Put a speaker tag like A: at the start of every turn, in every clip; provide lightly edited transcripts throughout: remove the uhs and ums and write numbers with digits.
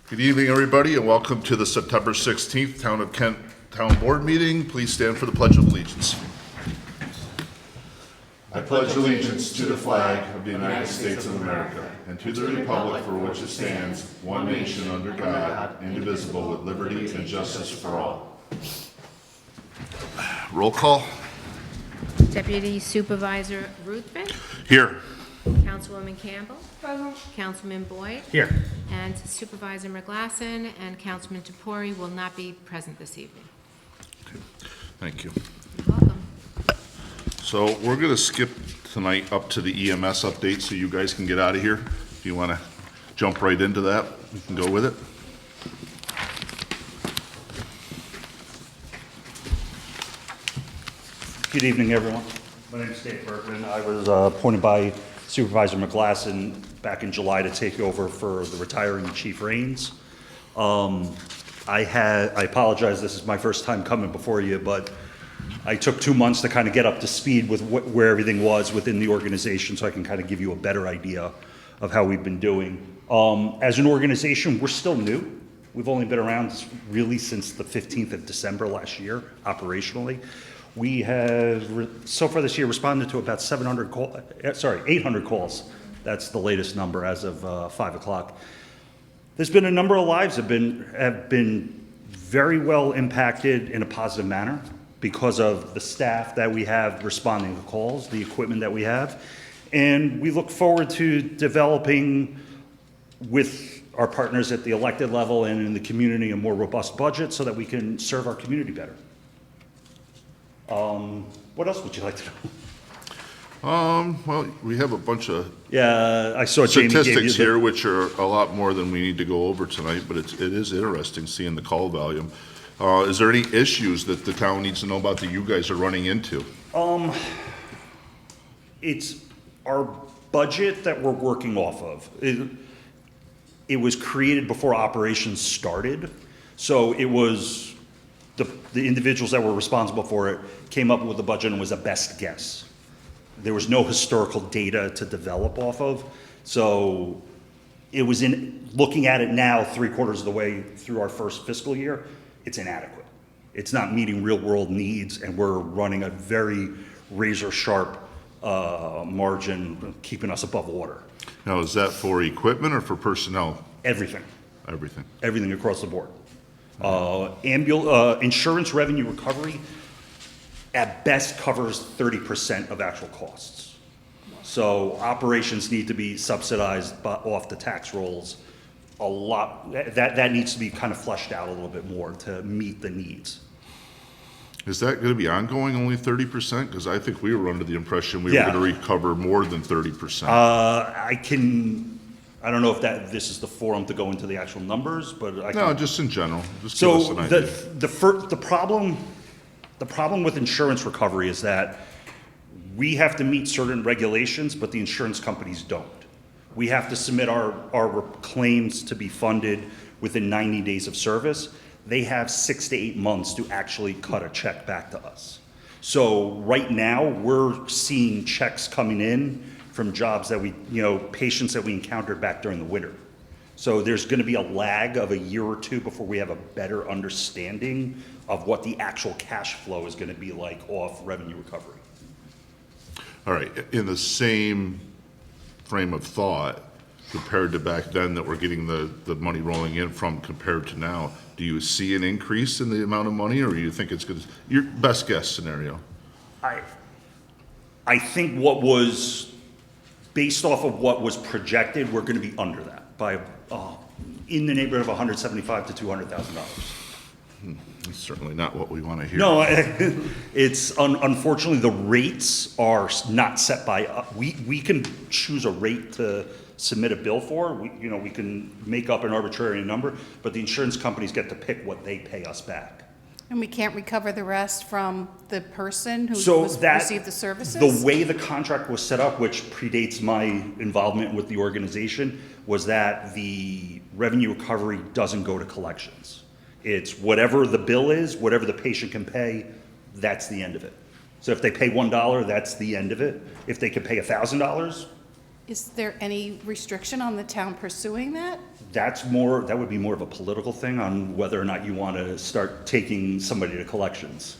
A: Good evening, everybody, and welcome to the September 16th Town of Kent Town Board meeting. Please stand for the Pledge of Allegiance. I pledge allegiance to the flag of the United States of America and to the republic for which it stands, one nation under God, indivisible, with liberty and justice for all. Roll call.
B: Deputy Supervisor Ruthven,
A: Here.
B: Councilwoman Campbell, Councilman Boyd,
C: Here.
B: and Supervisor McGlasson and Councilman Toupori will not be present this evening.
A: Thank you.
B: You're welcome.
A: So we're going to skip tonight up to the EMS update so you guys can get out of here. If you want to jump right into that, we can go with it.
C: Good evening, everyone. My name is Dave Bergman. I was appointed by Supervisor McGlasson back in July to take over for the retiring Chief Rains. I apologize, this is my first time coming before you, but I took 2 months to kind of get up to speed with where everything was within the organization, so I can kind of give you a better idea of how we've been doing. As an organization, we're still new. We've only been around really since the 15th of December last year, operationally. We have, so far this year, responded to about 800 calls. That's the latest number as of 5 o'clock. There's been a number of lives have been very well impacted in a positive manner because of the staff that we have responding to calls, the equipment that we have. And we look forward to developing with our partners at the elected level and in the community a more robust budget so that we can serve our community better. What else would you like to know?
A: Well, we have a bunch of
C: Yeah, I saw Jamie gave you
A: statistics
C: the-
A: here, which are a lot more than we need to go over tonight, but it is interesting seeing the call volume. Is there any issues that the town needs to know about that you guys are running into?
C: It's our budget that we're working off of. It was created before operations started, so it was the individuals that were responsible for it came up with the budget and was a best guess. There was no historical data to develop off of, so it was in looking at it now, 3/4 of the way through our first fiscal year, it's inadequate. It's not meeting real world needs, and we're running a very razor sharp margin, keeping us above water.
A: Now, is that for equipment or for personnel?
C: Everything.
A: Everything.
C: Everything across the board. Insurance revenue recovery at best covers 30% of actual costs. So operations need to be subsidized off the tax rolls a lot. That needs to be kind of fleshed out a little bit more to meet the needs.
A: Is that going to be ongoing, only 30%? Because I think we were under the impression we were
C: Yeah.
A: going to recover more than 30%.
C: I don't know if this is the forum to go into the actual numbers, but I can.
A: No, just in general. Just give us
C: So
A: an idea.
C: the problem with insurance recovery is that we have to meet certain regulations, but the insurance companies don't. We have to submit our claims to be funded within 90 days of service. They have 6 to 8 months to actually cut a check back to us. So right now, we're seeing checks coming in from jobs that patients that we encountered back during the winter. So there's going to be a lag of a year or two before we have a better understanding of what the actual cash flow is going to be like off revenue recovery.
A: All right, in the same frame of thought, compared to back then that we're getting the money rolling in from compared to now, do you see an increase in the amount of money, or do you think it's good? Your best guess scenario?
C: I think what was based off of what was projected, we're going to be under that by in the neighborhood of $175,000 to $200,000.
A: That's certainly not what we want to hear.
C: No, it's unfortunately the rates are not set by we can choose a rate to submit a bill for. We can make up an arbitrary number, but the insurance companies get to pick what they pay us back.
D: And we can't recover the rest from the person who
C: So
D: received the services?
C: The way the contract was set up, which predates my involvement with the organization, was that the revenue recovery doesn't go to collections. It's whatever the bill is, whatever the patient can pay, that's the end of it. So if they pay $1, that's the end of it. If they could pay $1,000,
D: Is there any restriction on the town pursuing that?
C: That would be more of a political thing on whether or not you want to start taking somebody to collections.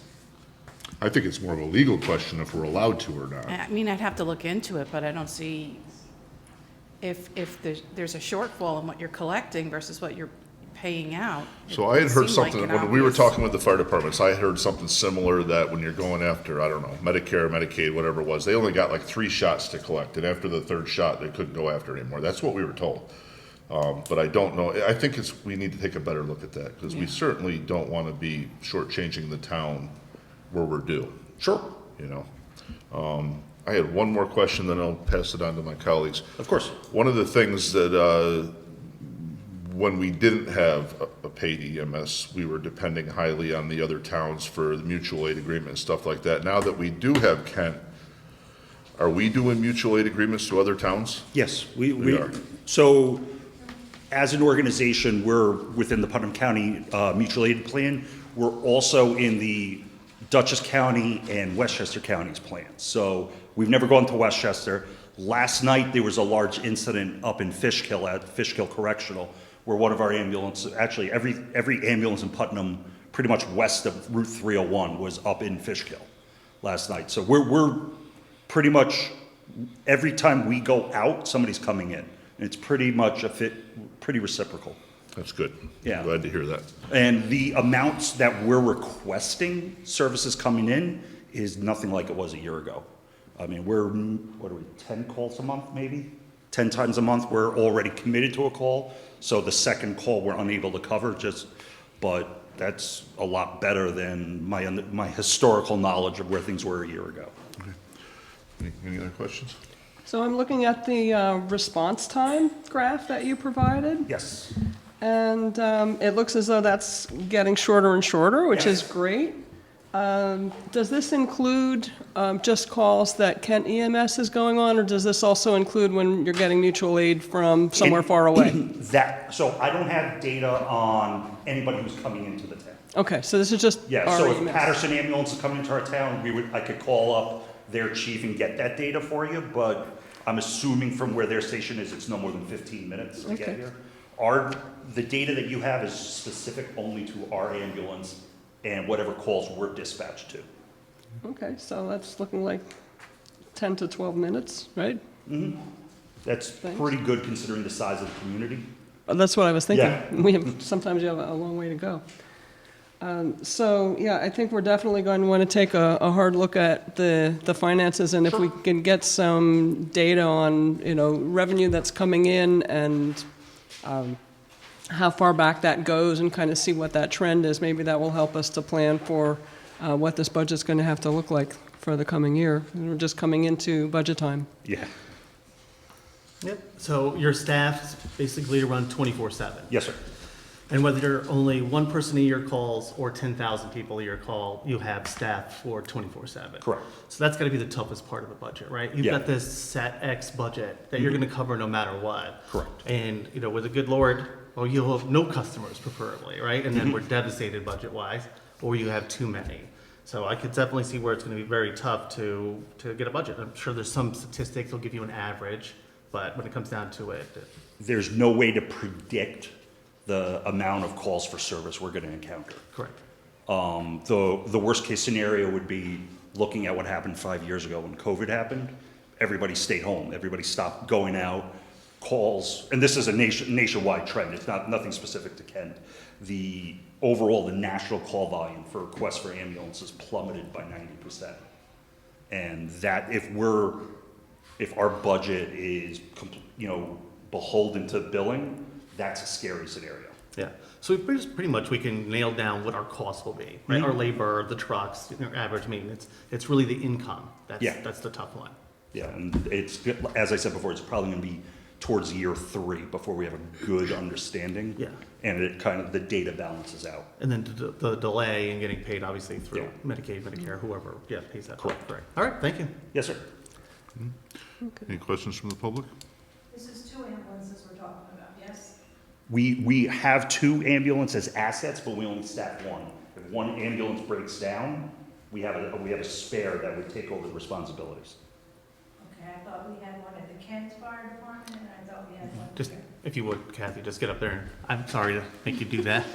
A: I think it's more of a legal question if we're allowed to or not.
D: I mean, I'd have to look into it, but I don't see if there's a shortfall in what you're collecting versus what you're paying out.
A: So I had heard
D: It seemed like
A: something,
D: an
A: when we were
D: obvious-
A: talking with the fire departments, I heard something similar that when you're going after, I don't know, Medicare, Medicaid, whatever it was, they only got like 3 shots to collect, and after the 3rd shot, they couldn't go after it anymore. That's what we were told. But I don't know, I think we need to take a better look at that, because we certainly don't want to be shortchanging the town where we're due.
C: Sure.
A: You know? I had one more question, then I'll pass it on to my colleagues.
C: Of course.
A: One of the things that, when we didn't have a paid EMS, we were depending highly on the other towns for the mutual aid agreement and stuff like that. Now that we do have Kent, are we doing mutual aid agreements to other towns?
C: Yes, we
A: are.
C: So, as an organization, we're within the Putnam County Mutual Aid Plan. We're also in the Dutchess County and Westchester County's plan. So, we've never gone to Westchester. Last night, there was a large incident up in Fishkill at Fishkill Correctional, where one of our ambulances, actually every ambulance in Putnam, pretty much west of Route 301, was up in Fishkill last night. So we're pretty much, every time we go out, somebody's coming in. And it's pretty much pretty reciprocal.
A: That's good.
C: Yeah.
A: Glad to hear that.
C: And the amounts that we're requesting services coming in is nothing like it was a year ago. I mean, we're, 10 calls a month maybe? 10 times a month, we're already committed to a call. So the second call we're unable to cover, but that's a lot better than my historical knowledge of where things were a year ago.
A: Any other questions?
E: So I'm looking at the response time graph that you provided,
C: Yes.
E: and it looks as though that's getting shorter and shorter, which is
C: Yes.
E: great. Does this include just calls that Kent EMS is going on, or does this also include when you're getting mutual aid from somewhere far away?
C: So I don't have data on anybody who's coming into the town.
E: Okay, so this is just
C: Yeah,
E: our
C: so if
E: EMS.
C: Patterson Ambulance is coming into our town, I could call up their chief and get that data for you, but I'm assuming from where their station is, it's no more than 15 minutes to get
E: Okay.
C: here. The data that you have is specific only to our ambulance and whatever calls we're dispatched to.
E: Okay, so that's looking like 10 to 12 minutes, right?
C: That's
E: Thanks.
C: pretty good considering the size of the community.
E: That's what I was thinking.
C: Yeah.
E: Sometimes you have a long way to go. So, yeah, I think we're definitely going to want to take a hard look at the finances, and if we can get some data on, revenue that's coming in and how far back that goes and kind of see what that trend is, maybe that will help us to plan for what this budget's going to have to look like for the coming year. We're just coming into budget time.
C: Yeah.
F: Yep, so your staff's basically run 24/7.
C: Yes, sir.
F: And whether only one person a year calls or 10,000 people a year call, you have staff for 24/7.
C: Correct.
F: So that's gotta be the toughest part of the budget, right? You've
C: Yeah.
F: got this set X budget that you're gonna cover no matter what.
C: Correct.
F: And, with a good Lord, well, you'll have no customers preferably, right? And then we're devastated budget-wise, or you have too many. So I could definitely see where it's gonna be very tough to get a budget. I'm sure there's some statistics that'll give you an average, but when it comes down to it,
C: There's no way to predict the amount of calls for service we're going to encounter.
F: correct.
C: The worst case scenario would be looking at what happened 5 years ago when COVID happened. Everybody stayed home. Everybody stopped going out. Calls, and this is a nationwide trend. It's nothing specific to Kent. The national call volume for requests for ambulances plummeted by 90%. And that if our budget is beholden to billing, that's a scary scenario.
F: Yeah, so pretty much we can nail down what our costs will be, right?
C: Mhm.
F: Our labor, the trucks, average maintenance. It's really the income.
C: Yeah.
F: That's the tough one.
C: Yeah, and as I said before, it's probably gonna be towards year 3 before we have a good understanding.
F: Yeah.
C: And the data balances out.
F: And then the delay in getting paid, obviously, through
C: Yeah.
F: Medicaid, Medicare, whoever, pays that.
C: Correct.
F: Right. All right, thank you.
C: Yes, sir.
A: Any questions from the public?
G: This is 2 ambulances we're talking about, yes?
C: We have 2 ambulances as assets, but we only staff 1. If one ambulance breaks down, we have a spare that would take over the responsibilities.
G: Okay, I thought we had one at the Kent Fire Department, and I thought we had one
F: Just
G: here.
F: If you would, Kathy, just get up there and, I'm sorry to make you do that.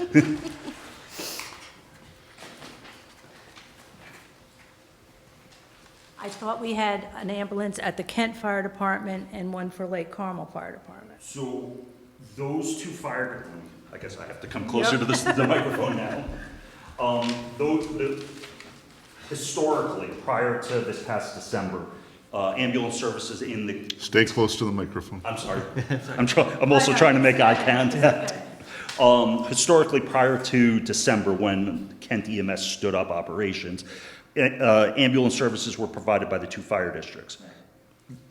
G: I thought we had an ambulance at the Kent Fire Department and one for Lake Carmel Fire Department.
C: So those two fire, I guess I have to come closer to the microphone now. Historically, prior to this past December, ambulance services in the,
A: Stay close to the microphone.
C: I'm sorry, I'm also trying to make eye contact. Historically, prior to December, when Kent EMS stood up operations, ambulance services were provided by the two fire districts.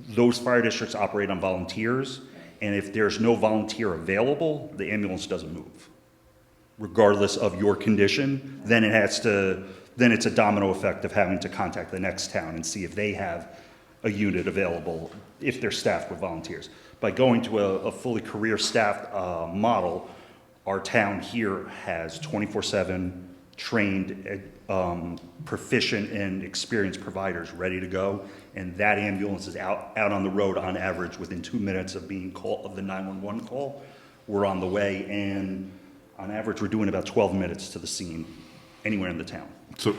C: Those fire districts operate on volunteers, and if there's no volunteer available, the ambulance doesn't move. Regardless of your condition, then it's a domino effect of having to contact the next town and see if they have a unit available, if they're staffed with volunteers. By going to a fully career staffed model, our town here has 24/7 trained, proficient and experienced providers ready to go, and that ambulance is out on the road on average within 2 minutes of being called, of the 911 call. We're on the way, and on average, we're doing about 12 minutes to the scene anywhere in the town.
A: So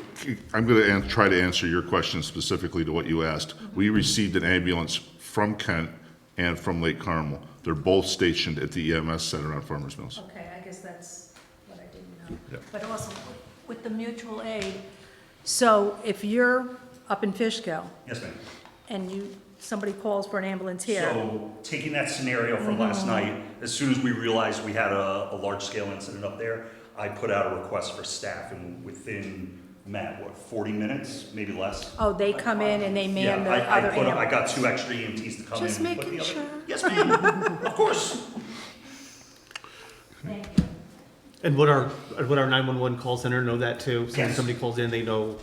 A: I'm going to try to answer your question specifically to what you asked. We received an ambulance from Kent and from Lake Carmel. They're both stationed at the EMS center on Farmers Mills.
G: Okay, I guess that's what I didn't know.
A: Yeah.
G: But also, with the mutual aid, so if you're up in Fishkill
C: Yes, ma'am.
G: and somebody calls for an ambulance here,
C: So, taking that scenario from last night, as soon as we realized we had a large-scale incident up there, I put out a request for staff, and within, Matt, 40 minutes, maybe less?
G: oh, they come in and they man the
C: Yeah,
G: other
C: I
G: ambulance?
C: got 2 extra EMTs to come in.
G: Just
C: and put
G: making
C: the other-
G: sure.
C: Yes, ma'am, of course.
G: Thank you.
F: And would our 911 call center know that too? So when
C: Yes.
F: somebody calls in, they know,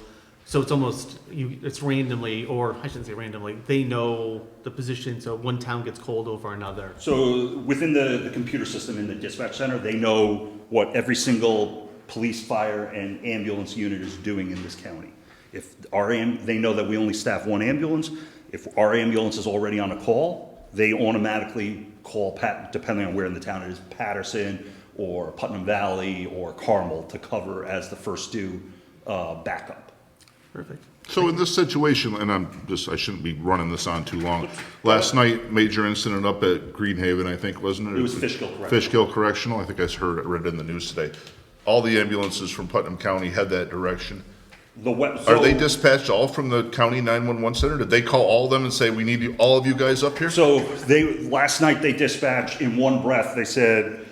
F: so it's almost, it's randomly, or I shouldn't say randomly, they know the position, so one town gets called over another.
C: So within the computer system in the dispatch center, they know what every single police, fire, and ambulance unit is doing in this county. If they know that we only staff one ambulance. If our ambulance is already on a call, they automatically call, depending on where in the town it is, Patterson or Putnam Valley or Carmel to cover as the first due backup.
F: Perfect.
A: So in this situation, and I shouldn't be running this on too long. Last night, major incident up at Greenhaven, I think, wasn't it?
C: It was Fishkill Correctional.
A: Fishkill Correctional, I think I read it in the news today. All the ambulances from Putnam County head that direction. Are they dispatched all from the county 911 center? Did they call all of them and say, we need all of you guys up here?
C: So last night they dispatched in one breath, they said,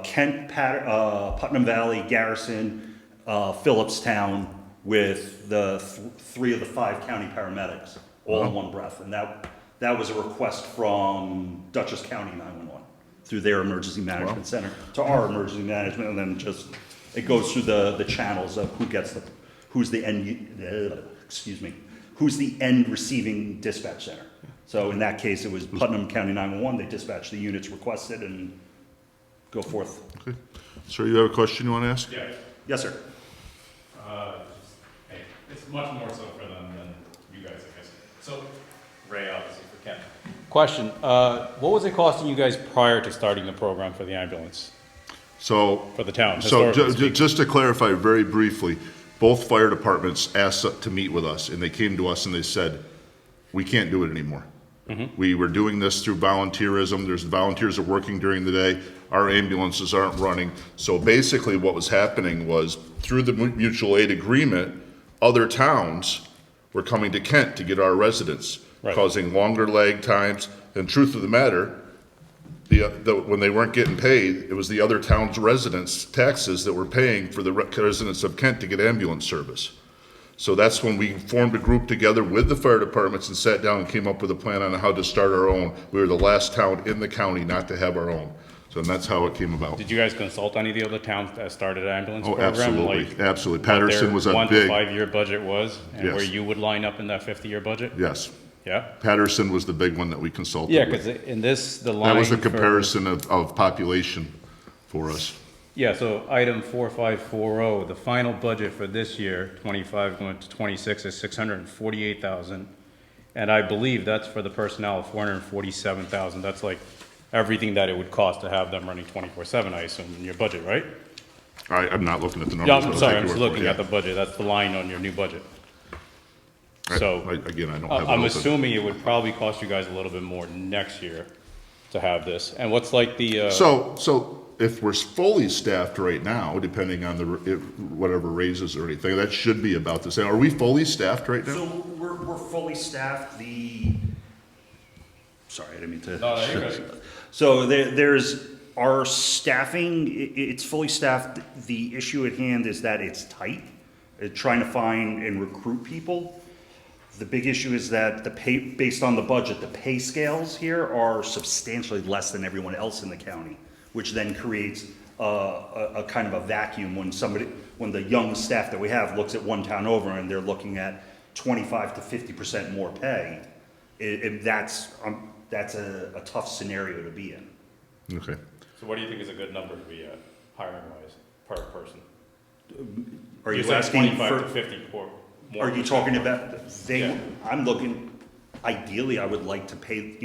C: Kent, Putnam Valley, Garrison, Phillipstown, with the 3 of the 5 county paramedics, all in one breath. And that was a request from Dutchess County 911 through their emergency management center to our emergency management, and then just, it goes through the channels of who's the end receiving dispatch center. So in that case, it was Putnam County 911, they dispatched the units requested and go forth.
A: Okay. Sir, you have a question you want to ask?
H: Yeah,
C: Yes, sir.
H: hey, it's much more so for them than you guys, I guess. So, Ray, obviously, for Ken. Question, what was it costing you guys prior to starting the program for the ambulance,
A: So,
H: for the town?
A: so
H: historically speaking?
A: just to clarify very briefly, both fire departments asked to meet with us, and they came to us and they said, we can't do it anymore. We were doing this through volunteerism. There's volunteers are working during the day. Our ambulances aren't running. So basically what was happening was through the mutual aid agreement, other towns were coming to Kent to get our residents,
H: Right.
A: causing longer lag times. And truth of the matter, when they weren't getting paid, it was the other town's residents' taxes that were paying for the residents of Kent to get ambulance service. So that's when we formed a group together with the fire departments and sat down and came up with a plan on how to start our own. We were the last town in the county not to have our own. So that's how it came about.
H: Did you guys consult any of the other towns that started an ambulance
A: Oh,
H: program?
A: absolutely,
H: Like
A: absolutely.
H: what
A: Patterson
H: their
A: was a
H: 1 to
A: big,
H: 5 year budget was, and
A: Yes.
H: where you would line up in that 50-year budget?
A: yes.
H: Yeah?
A: Patterson was the big one that we consulted
H: Yeah,
A: with.
H: because in this, the line.
A: That was a
H: for-
A: comparison of population for us.
H: Yeah, so item 4540, the final budget for this year, 25 going to 26, is 648,000. And I believe that's for the personnel of 447,000. That's like everything that it would cost to have them running 24/7, I assume, in your budget, right?
A: I'm not looking at the numbers.
H: Yeah,
A: I'll
H: I'm
A: take
H: sorry,
A: your
H: I'm just
A: word for it,
H: looking
A: yeah.
H: at the budget, that's the line on your new budget. So,
A: Again, I don't have it
H: I'm
A: open.
H: assuming it would probably cost you guys a little bit more next year to have this. And what's like the,
A: So if we're fully staffed right now, depending on whatever raises or anything, that should be about the same. Are we fully staffed right now?
C: So we're fully staffed, sorry, I didn't mean to.
H: No, no, you're good.
C: So there's, our staffing, it's fully staffed. The issue at hand is that it's tight, trying to find and recruit people. The big issue is that the pay, based on the budget, the pay scales here are substantially less than everyone else in the county, which then creates a kind of a vacuum when the young staff that we have looks at one town over and they're looking at 25 to 50% more pay. That's a tough scenario to be in.
A: Okay.
H: so what do you think is a good number to be at, hiring-wise, per person?
C: Are you
H: said
C: asking
H: 25
C: for?
H: to 50 more
C: Are you
H: percent
C: talking
H: more.
C: about,
H: Yeah.
C: I'm looking, ideally, I would like to pay,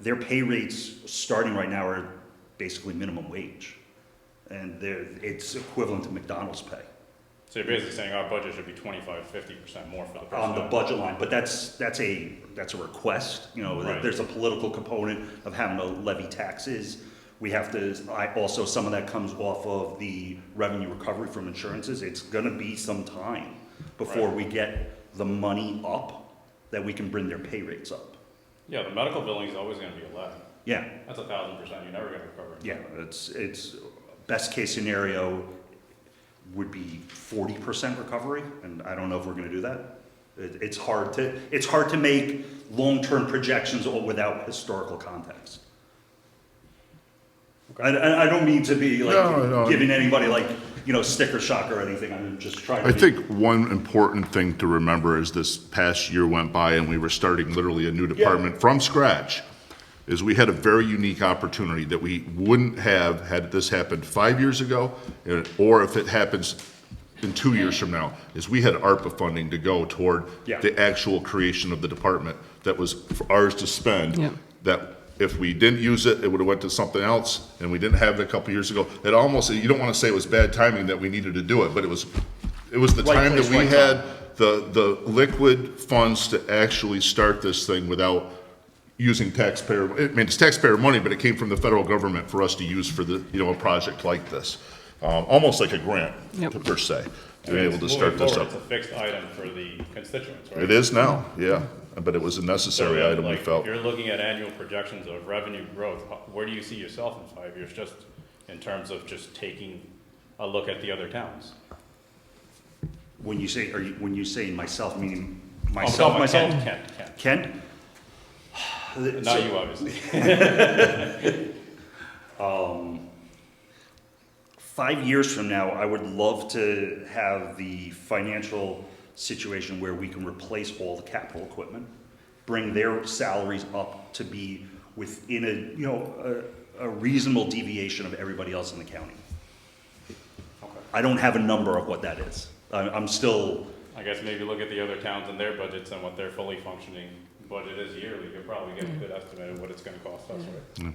C: their pay rates starting right now are basically minimum wage. And it's equivalent to McDonald's pay
H: So you're basically saying our budget should be 25, 50% more for the person.
C: on the budget line, but that's a request,
H: Right.
C: there's a political component of having to levy taxes. We have to, also, some of that comes off of the revenue recovery from insurances. It's gonna be some time before
H: Right.
C: we get the money up that we can bring their pay rates up.
H: Yeah, the medical billing is always gonna be 11.
C: Yeah,
H: That's 1,000%, you're never gonna recover.
C: yeah, it's, best case scenario would be 40% recovery, and I don't know if we're gonna do that. It's hard to make long-term projections without historical context. I don't mean to be
A: No.
C: giving anybody sticker shock or anything, I'm just trying to.
A: I think one important thing to remember as this past year went by and we were starting literally a new department from scratch, is we had a very unique opportunity that we wouldn't have had this happened 5 years ago, or if it happens in 2 years from now, is we had ARPA funding to go toward
C: Yeah.
A: the actual creation of the department that was ours to spend.
E: Yeah.
A: That if we didn't use it, it would have went to something else, and we didn't have it a couple years ago. It almost, you don't want to say it was bad timing that we needed to do it, but it was the
C: Right
A: time that
C: place,
A: we
C: right
A: had
C: time.
A: the liquid funds to actually start this thing without using taxpayer, I mean, it's taxpayer money, but it came from the federal government for us to use for a project like this. Almost like a grant,
E: Yep.
A: per se, to be
H: I mean,
A: able to
H: moving
A: start this
H: forward,
A: up.
H: It's a fixed item for the constituents, right?
A: It is now, yeah, but it was a necessary
H: So,
A: item, we
H: like,
A: felt.
H: If you're looking at annual projections of revenue growth, where do you see yourself in 5 years, just in terms of just taking a look at the other towns?
C: When you say myself, meaning
H: Oh,
C: myself,
H: Kent.
C: Kent?
H: Not you, obviously.
C: 5 years from now, I would love to have the financial situation where we can replace all the capital equipment, bring their salaries up to be within a reasonable deviation of everybody else in the county. I don't have a number of what that is. I'm still,
H: I guess maybe look at the other towns and their budgets and what their fully functioning budget is yearly, you'll probably get a good estimate of what it's gonna cost us, right?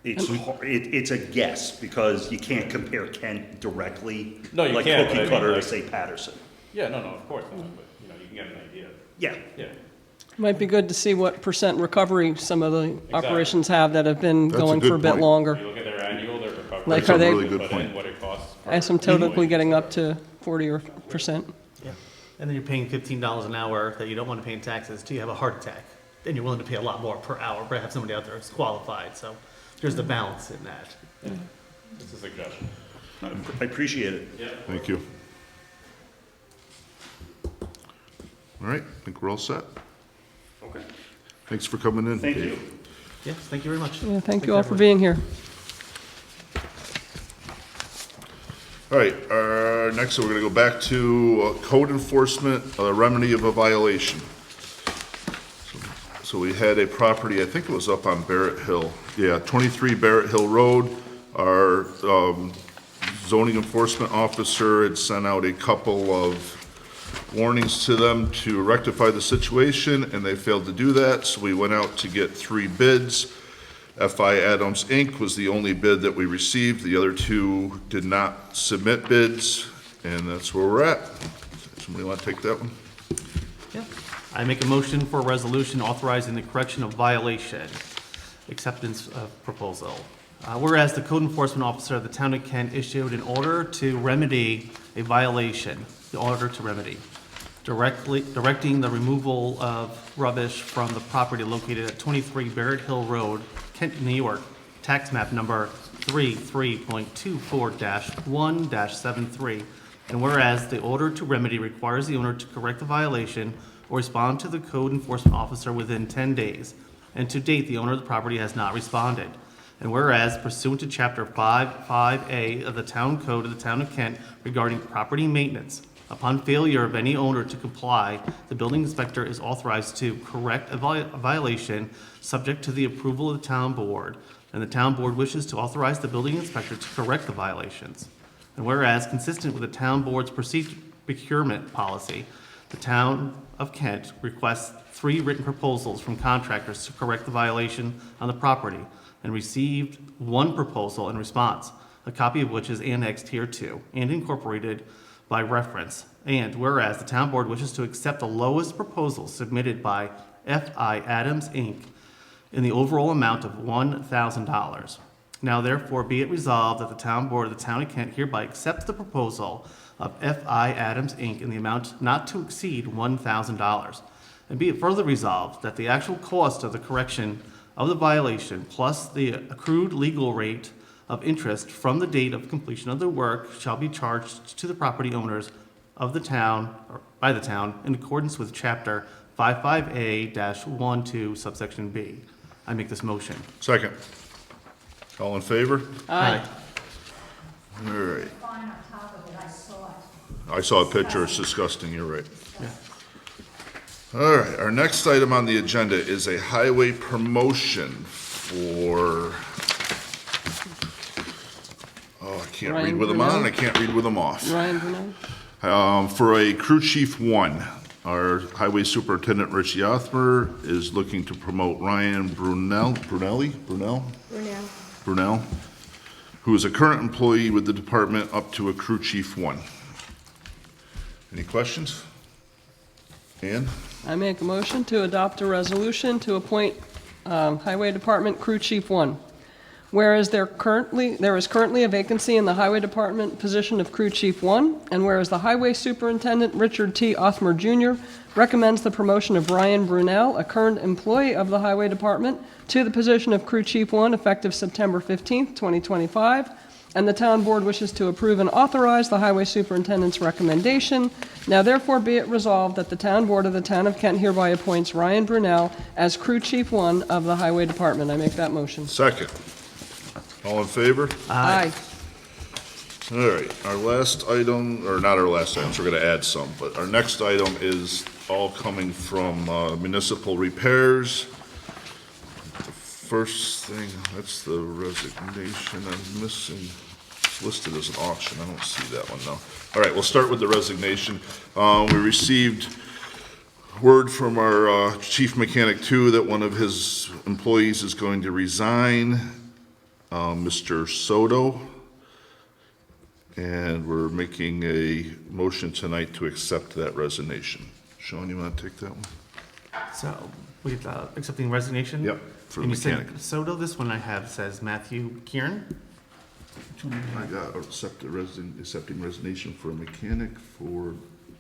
C: it's a guess because you can't compare Kent directly.
H: No, you
C: like
H: can't, but I
C: cookie
H: mean,
C: cutter to
H: like-
C: say Patterson.
H: Yeah, no, of course not, but, you can get an idea.
C: Yeah,
H: Yeah,
E: Might be good to see what percent recovery some of the operations have that have been
A: That's a
E: going
A: good
E: for a bit
A: point.
H: you
E: longer.
H: look at their annual, their recovery.
E: Like,
A: That's a
E: are they-
A: really good
H: Put
A: point.
H: in what it costs. per
E: Asymptotically
H: employee.
E: getting up to 40%.
F: Yeah. And then you're paying $15 an hour that you don't want to pay in taxes till you have a heart attack. Then you're willing to pay a lot more per hour, but have somebody out there who's qualified, so there's the balance in that.
H: It's a suggestion.
C: I appreciate it.
H: Yeah.
A: Thank you. All right, I think we're all set.
C: Okay.
A: Thanks for coming in.
C: Thank
A: Dave.
C: you.
F: Yes, thank you very much.
E: Yeah, thank
F: Thanks,
E: you all for
F: everyone.
E: being here.
A: All right, next we're gonna go back to code enforcement, remedy of a violation. So we had a property, I think it was up on Barrett Hill. Yeah, 23 Barrett Hill Road. Our zoning enforcement officer had sent out a couple of warnings to them to rectify the situation, and they failed to do that, so we went out to get 3 bids. FI Adams Inc. was the only bid that we received. The other two did not submit bids, and that's where we're at. Somebody want to take that one?
F: Yeah. I make a motion for a resolution authorizing the correction of violation, acceptance of proposal. Whereas the code enforcement officer of the town of Kent issued an order to remedy a violation, the order to remedy, directing the removal of rubbish from the property located at 23 Barrett Hill Road, Kent, New York, tax map number 33.24-1-73. And whereas the order to remedy requires the owner to correct the violation or respond to the code enforcement officer within 10 days, and to date, the owner of the property has not responded. And whereas pursuant to Chapter 5.5A of the Town Code of the Town of Kent regarding property maintenance, upon failure of any owner to comply, the building inspector is authorized to correct a violation subject to the approval of the town board, and the town board wishes to authorize the building inspector to correct the violations. And whereas consistent with the town board's procurement policy, the town of Kent requests 3 written proposals from contractors to correct the violation on the property, and received 1 proposal in response, a copy of which is annexed here too, and incorporated by reference. And whereas the town board wishes to accept the lowest proposal submitted by FI Adams Inc. in the overall amount of $1,000. Now therefore be it resolved that the town board of the town of Kent hereby accepts the proposal of FI Adams Inc. in the amount not to exceed $1,000. And be it further resolved that the actual cost of the correction of the violation plus the accrued legal rate of interest from the date of completion of the work shall be charged to the property owners of the town, or by the town, in accordance with Chapter 55A-12 subsection B. I make this motion.
A: Second. All in favor?
F: Aye.
A: All right.
G: Fine on top of it, I saw it.
A: I saw a picture, it's disgusting, you're right. All right, our next item on the agenda is a highway promotion for, I can't read
E: Ryan
A: with them on,
E: Brunel?
A: I can't read with them off.
E: Ryan Brunel?
A: For a crew chief 1, our highway superintendent, Rich Yothmer, is looking to promote Ryan Brunel, who is a current employee with the department, up to a crew chief 1. Any questions? Ann?
E: I make a motion to adopt a resolution to appoint Highway Department Crew Chief 1. Whereas there is currently a vacancy in the Highway Department position of Crew Chief 1, and whereas the Highway Superintendent Richard T. Othmer Jr. recommends the promotion of Ryan Brunel, a current employee of the Highway Department, to the position of Crew Chief 1 effective September 15th, 2025, and the town board wishes to approve and authorize the highway superintendent's recommendation. Now therefore be it resolved that the town board of the town of Kent hereby appoints Ryan Brunel as crew chief 1 of the highway department. I make that motion.
A: Second. All in favor?
E: Aye.
A: All right, our last item, or not our last items, we're gonna add some, but our next item is all coming from municipal repairs. The first thing, that's the resignation I'm missing. It's listed as an auction, I don't see that one, no. All right, we'll start with the resignation. We received word from our chief mechanic 2 that one of his employees is going to resign, Mr. Soto. And we're making a motion tonight to accept that resignation. Sean, you want to take that one?
F: So, we accepting resignation?
A: Yep, for the
F: And you said
A: mechanic.
F: Soto, this one I have says Matthew Kieran?
A: I got accepting resignation for a mechanic for,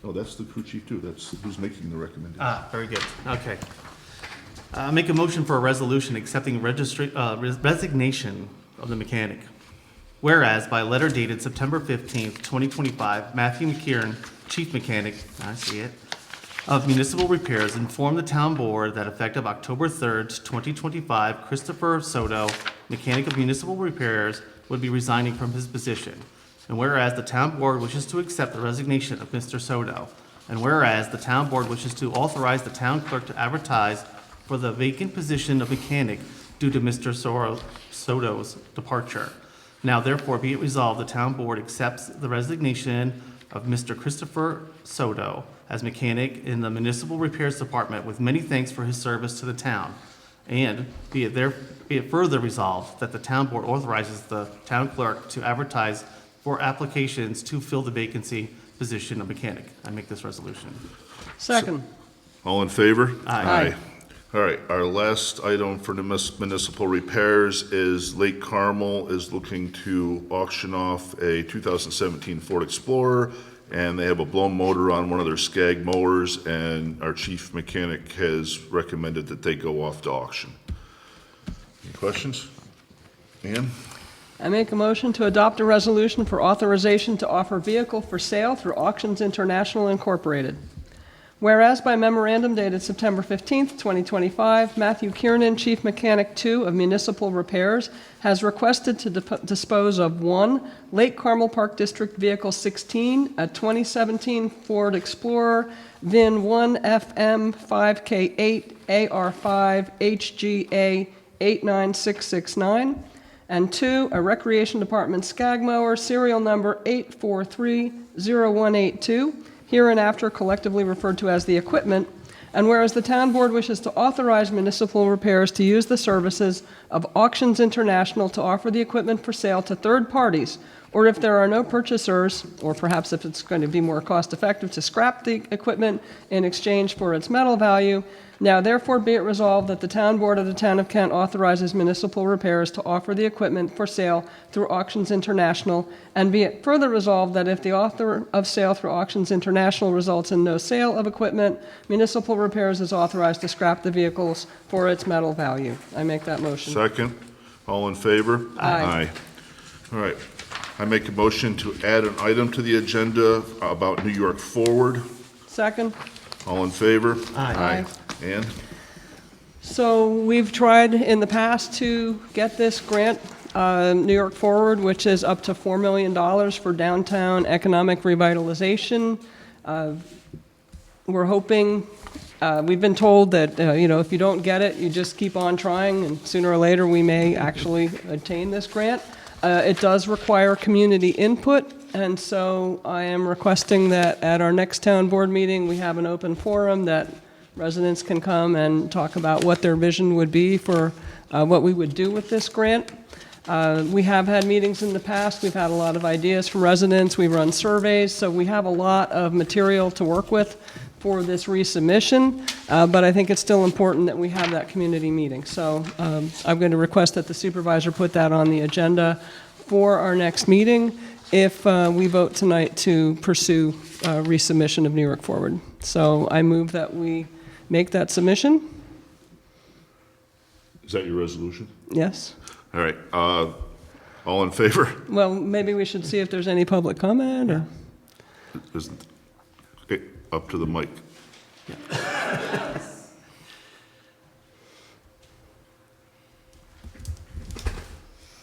A: oh, that's the crew chief too. That's who's making the recommendation.
F: Ah, very good, okay. Make a motion for a resolution accepting resignation of the mechanic. Whereas by letter dated September 15th, 2025, Matthew McKieran, chief mechanic, I see it, of municipal repairs informed the town board that effective October 3rd, 2025, Christopher Soto, mechanic of municipal repairs, would be resigning from his position. And whereas the town board wishes to accept the resignation of Mr. Soto, and whereas the town board wishes to authorize the town clerk to advertise for the vacant position of mechanic due to Mr. Soto's departure. Now therefore be it resolved, the town board accepts the resignation of Mr. Christopher Soto as mechanic in the municipal repairs department with many thanks for his service to the town. And be it further resolved that the town board authorizes the town clerk to advertise for applications to fill the vacancy position of mechanic. I make this resolution.
E: Second.
A: All in favor?
F: Aye.
A: All right, our last item for the municipal repairs is Lake Carmel is looking to auction off a 2017 Ford Explorer, and they have a blown motor on one of their Skag mowers, and our chief mechanic has recommended that they go off to auction. Any questions? Ann?
E: I make a motion to adopt a resolution for authorization to offer vehicle for sale through Auctions International Incorporated. Whereas by memorandum dated September 15th, 2025, Matthew Kiernan, Chief Mechanic 2 of Municipal Repairs, has requested to dispose of 1 Lake Carmel Park District Vehicle 16, a 2017 Ford Explorer, VIN 1FM5K8 AR5 HGA 89669, and 2, a Recreation Department Skag Mower, serial number 8430182, hereinafter collectively referred to as the equipment, and whereas the town board wishes to authorize Municipal Repairs to use the services of Auctions International to offer the equipment for sale to third parties, or if there are no purchasers, or perhaps if it's going to be more cost-effective to scrap the equipment in exchange for its metal value, now therefore be it resolved that the town board of the town of Kent authorizes Municipal Repairs to offer the equipment for sale through Auctions International, and be it further resolved that if the offer of sale through Auctions International results in no sale of equipment, Municipal Repairs is authorized to scrap the vehicles for its metal value. I make that motion.
A: Second. All in favor?
E: Aye.
A: All right. I make a motion to add an item to the agenda about New York Forward.
E: Second.
A: All in favor?
F: Aye.
A: Ann?
E: So we've tried in the past to get this grant, New York Forward, which is up to $4 million for downtown economic revitalization. We're hoping, we've been told that, if you don't get it, you just keep on trying, and sooner or later, we may actually attain this grant. It does require community input, and so I am requesting that at our next town board meeting, we have an open forum that residents can come and talk about what their vision would be for what we would do with this grant. We have had meetings in the past. We've had a lot of ideas from residents. We run surveys, so we have a lot of material to work with for this resubmission, but I think it's still important that we have that community meeting. So I'm going to request that the supervisor put that on the agenda for our next meeting if we vote tonight to pursue resubmission of New York Forward. So I move that we make that submission.
A: Is that your resolution?
E: Yes.
A: All right. All in favor?
E: Well, maybe we should see if there's any public comment, or?
A: Isn't it up to the mic?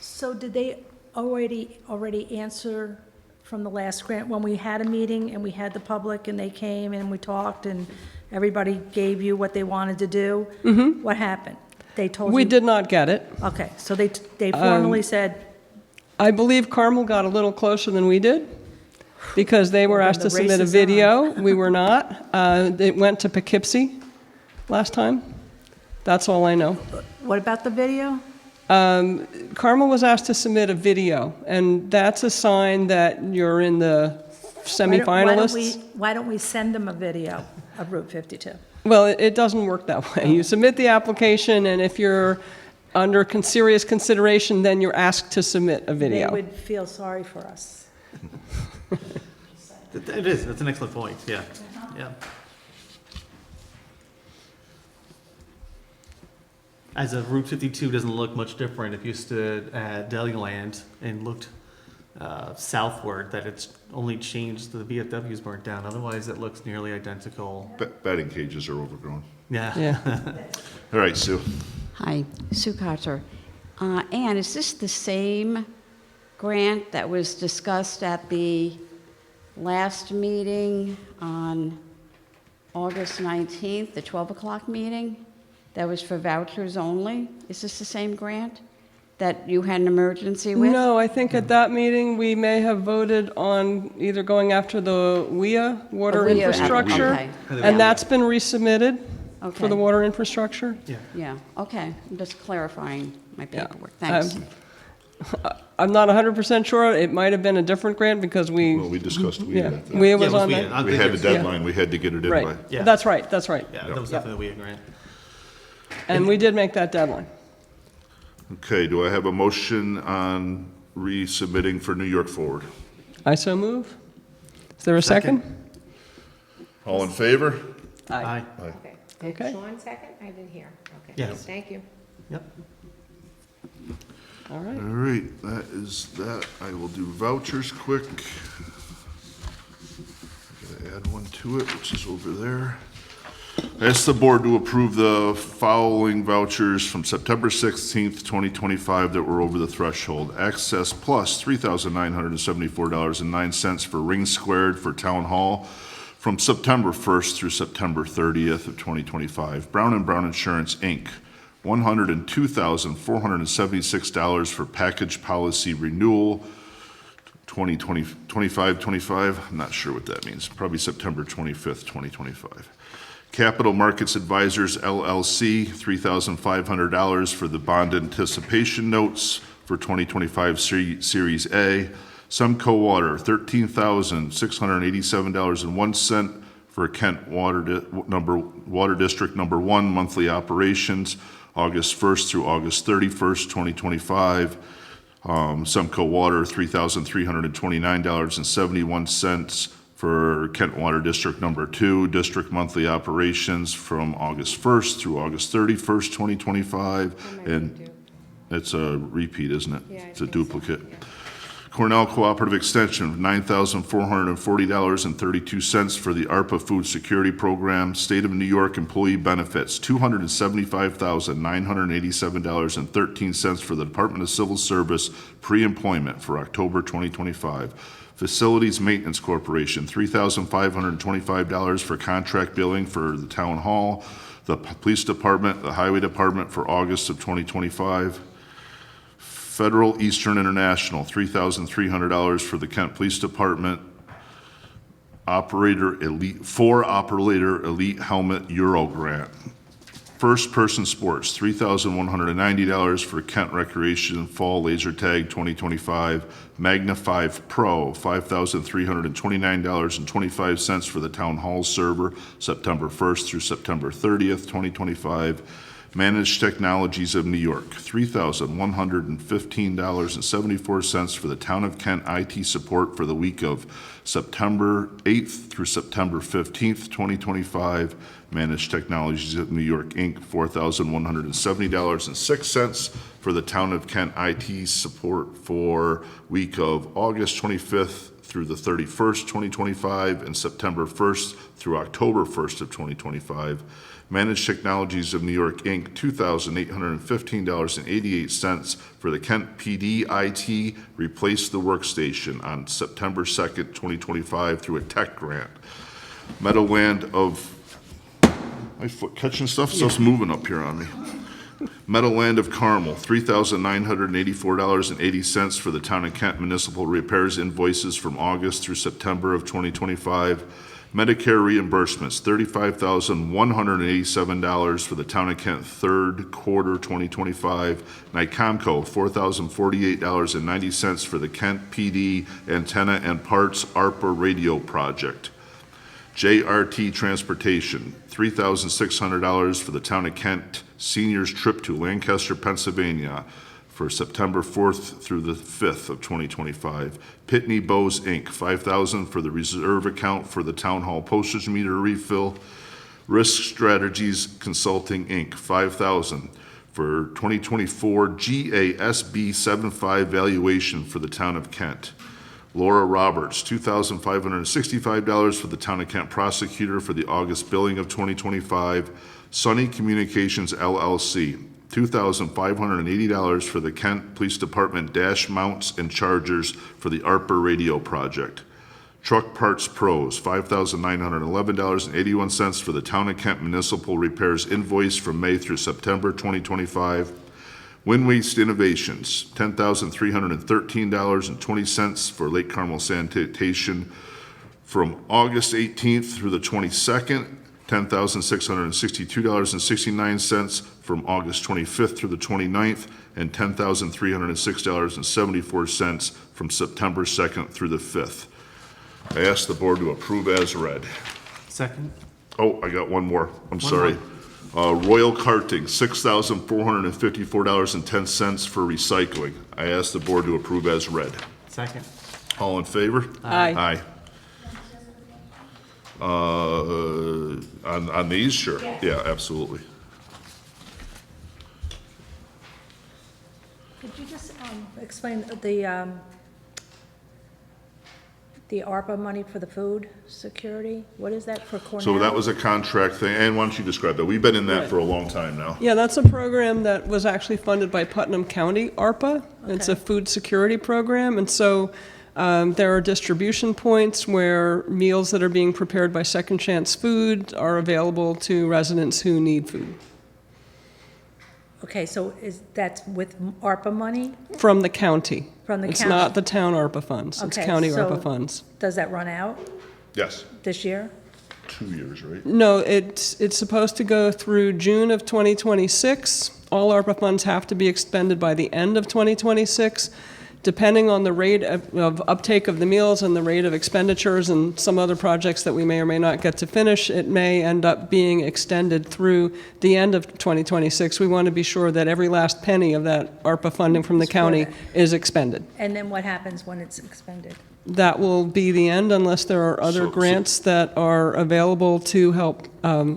G: So did they already answer from the last grant when we had a meeting and we had the public and they came and we talked and everybody gave you what they wanted to do? Mm-hmm. What happened? They told you?
E: We did not get it.
G: Okay, so they formally said,
E: I believe Carmel got a little closer than we did, because they were
G: Well, then
E: asked to
G: the race
E: submit a
G: is
E: video. We were not. It went to Poughkeepsie last time. That's all I know.
G: what about the video?
E: Carmel was asked to submit a video, and that's a sign that you're in the semifinalists.
G: Why don't we send them a video of Route 52?
E: Well, it doesn't work that way. You submit the application, and if you're under serious consideration, then you're asked to submit a
G: They
E: video.
G: would feel sorry for us.
F: It is, that's an excellent point, yeah, yeah. As of Route 52 doesn't look much different if you stood at Delialand and looked southward, that it's only changed, the VFW's burnt down, otherwise it looks nearly identical.
A: Batting cages are overgrown.
F: Yeah.
E: Yeah.
A: All right, Sue.
I: Hi, Sue Carter. Ann, is this the same grant that was discussed at the last meeting on August 19th, the 12 o'clock meeting? That was for vouchers only? Is this the same grant that you had an emergency with?
E: No, I think at that meeting, we may have voted on either going after the WIA, water
I: WIA,
E: infrastructure,
I: okay.
E: and that's been resubmitted. for the
I: Okay.
E: water infrastructure.
I: Yeah, okay, I'm just clarifying my
E: Yeah.
I: paperwork, thanks.
E: I'm not 100% sure. It might have been a different grant because we,
A: Well, we discussed weed
E: yeah,
A: at that.
E: we was
F: Yeah,
E: on
F: we-
E: that.
F: I
A: We
F: think
A: had a
F: it's-
A: deadline, we had to get it in by.
E: Right,
F: Yeah.
E: that's right, that's right.
F: Yeah, that was definitely a grant.
E: And we did make that deadline.
A: Okay, do I have a motion on resubmitting for New York Forward?
E: I so move. Is there a second?
A: All in favor?
F: Aye.
B: Okay. Did
E: Okay.
B: Sean second? I didn't hear. Okay.
F: Yes.
B: Thank you.
F: Yep.
E: All right.
A: All right, that is that. I will do vouchers quick. Gotta add one to it, which is over there. I ask the board to approve the following vouchers from September 16th, 2025 that were over the threshold. Access Plus, $3,974.09 for Ring Squared for Town Hall from September 1st through September 30th of 2025. Brown and Brown Insurance, Inc., $102,476 for package policy renewal, 25. I'm not sure what that means, probably September 25th, 2025. Capital Markets Advisors LLC, $3,500 for the bond anticipation notes for 2025 Series A. Sumco Water, $13,687.01 for Kent Water District Number 1 monthly operations, August 1st through August 31st, 2025. Sumco Water, $3,329.71 for Kent Water District Number 2, district monthly operations from August 1st through August 31st, 2025. And it's a repeat, isn't it?
B: Yeah, I
A: It's a
B: think so,
A: duplicate.
B: yeah.
A: Cornell Cooperative Extension, $9,440.32 for the ARPA Food Security Program. State of New York Employee Benefits, $275,987.13 for the Department of Civil Service pre-employment for October 2025. Facilities Maintenance Corporation, $3,525 for contract billing for the Town Hall, the Police Department, the Highway Department for August of 2025. Federal Eastern International, $3,300 for the Kent Police Department. Operator Elite Helmet Euro Grant. First Person Sports, $3,190 for Kent Recreation Fall Laser Tag 2025. Magna 5 Pro, $5,329.25 for the Town Hall server, September 1st through September 30th, 2025. Managed Technologies of New York, $3,115.74 for the Town of Kent IT support for the week of September 8th through September 15th, 2025. Managed Technologies of New York, Inc., $4,170.06 for the Town of Kent IT support for week of August 25th through the 31st, 2025, and September 1st through October 1st of 2025. Managed Technologies of New York, Inc., $2,815.88 for the Kent PD IT Replace the Workstation on September 2nd, 2025 through a tech grant. Meadowland of, my foot catching stuff, stuff's moving up here on me. Meadowland of Carmel, $3,984.80 for the Town of Kent Municipal Repairs invoices from August through September of 2025. Medicare reimbursements, $35,187 for the Town of Kent third quarter 2025. NICOMCO, $4,048.90 for the Kent PD Antenna and Parts ARPA Radio Project. JRT Transportation, $3,600 for the Town of Kent Seniors Trip to Lancaster, Pennsylvania for September 4th through the 5th of 2025. Pitney Bowes, Inc., $5,000 for the reserve account for the Town Hall postage meter refill. Risk Strategies Consulting, Inc., $5,000 for 2024 GASB 75 valuation for the Town of Kent. Laura Roberts, $2,565 for the Town of Kent prosecutor for the August billing of 2025. Sunny Communications LLC, $2,580 for the Kent Police Department dash mounts and chargers for the ARPA radio project. Truck Parts Pros, $5,911.81 for the Town of Kent Municipal Repairs invoice from May through September 2025. Wind Waste Innovations, $10,313.20 for Lake Carmel sanitation from August 18th through the 22nd. $10,662.69 from August 25th through the 29th, and $10,306.74 from September 2nd through the 5th. I ask the board to approve as read.
F: Second?
A: Oh, I got one more. I'm sorry. Royal Karting, $6,454.10 for recycling. I ask the board to approve as read.
F: Second.
A: All in favor?
E: Aye.
A: Aye. On these, sure. Yeah, absolutely.
G: Could you just explain the ARPA money for the food security? What is that for Cornell?
A: So that was a contract thing, and why don't you describe that? We've been in that for a long time now.
E: Yeah, that's a program that was actually funded by Putnam County, ARPA. It's a
G: Okay.
E: food security program, and so there are distribution points where meals that are being prepared by Second Chance Food are available to residents who need food.
G: Okay, so that's with ARPA money?
E: From the county.
G: From the
E: It's
G: county.
E: not the town ARPA funds, it's
G: Okay,
E: county
G: so-
E: ARPA funds.
G: Does that run out
A: Yes,
G: this year?
A: 2 years, right?
E: No, it's supposed to go through June of 2026. All ARPA funds have to be expended by the end of 2026. Depending on the rate of uptake of the meals and the rate of expenditures and some other projects that we may or may not get to finish, it may end up being extended through the end of 2026. We want to be sure that every last penny of that ARPA funding from the county is expended.
G: And then what happens when it's expended?
E: That will be the end unless there are other
A: So-
E: grants that are available to help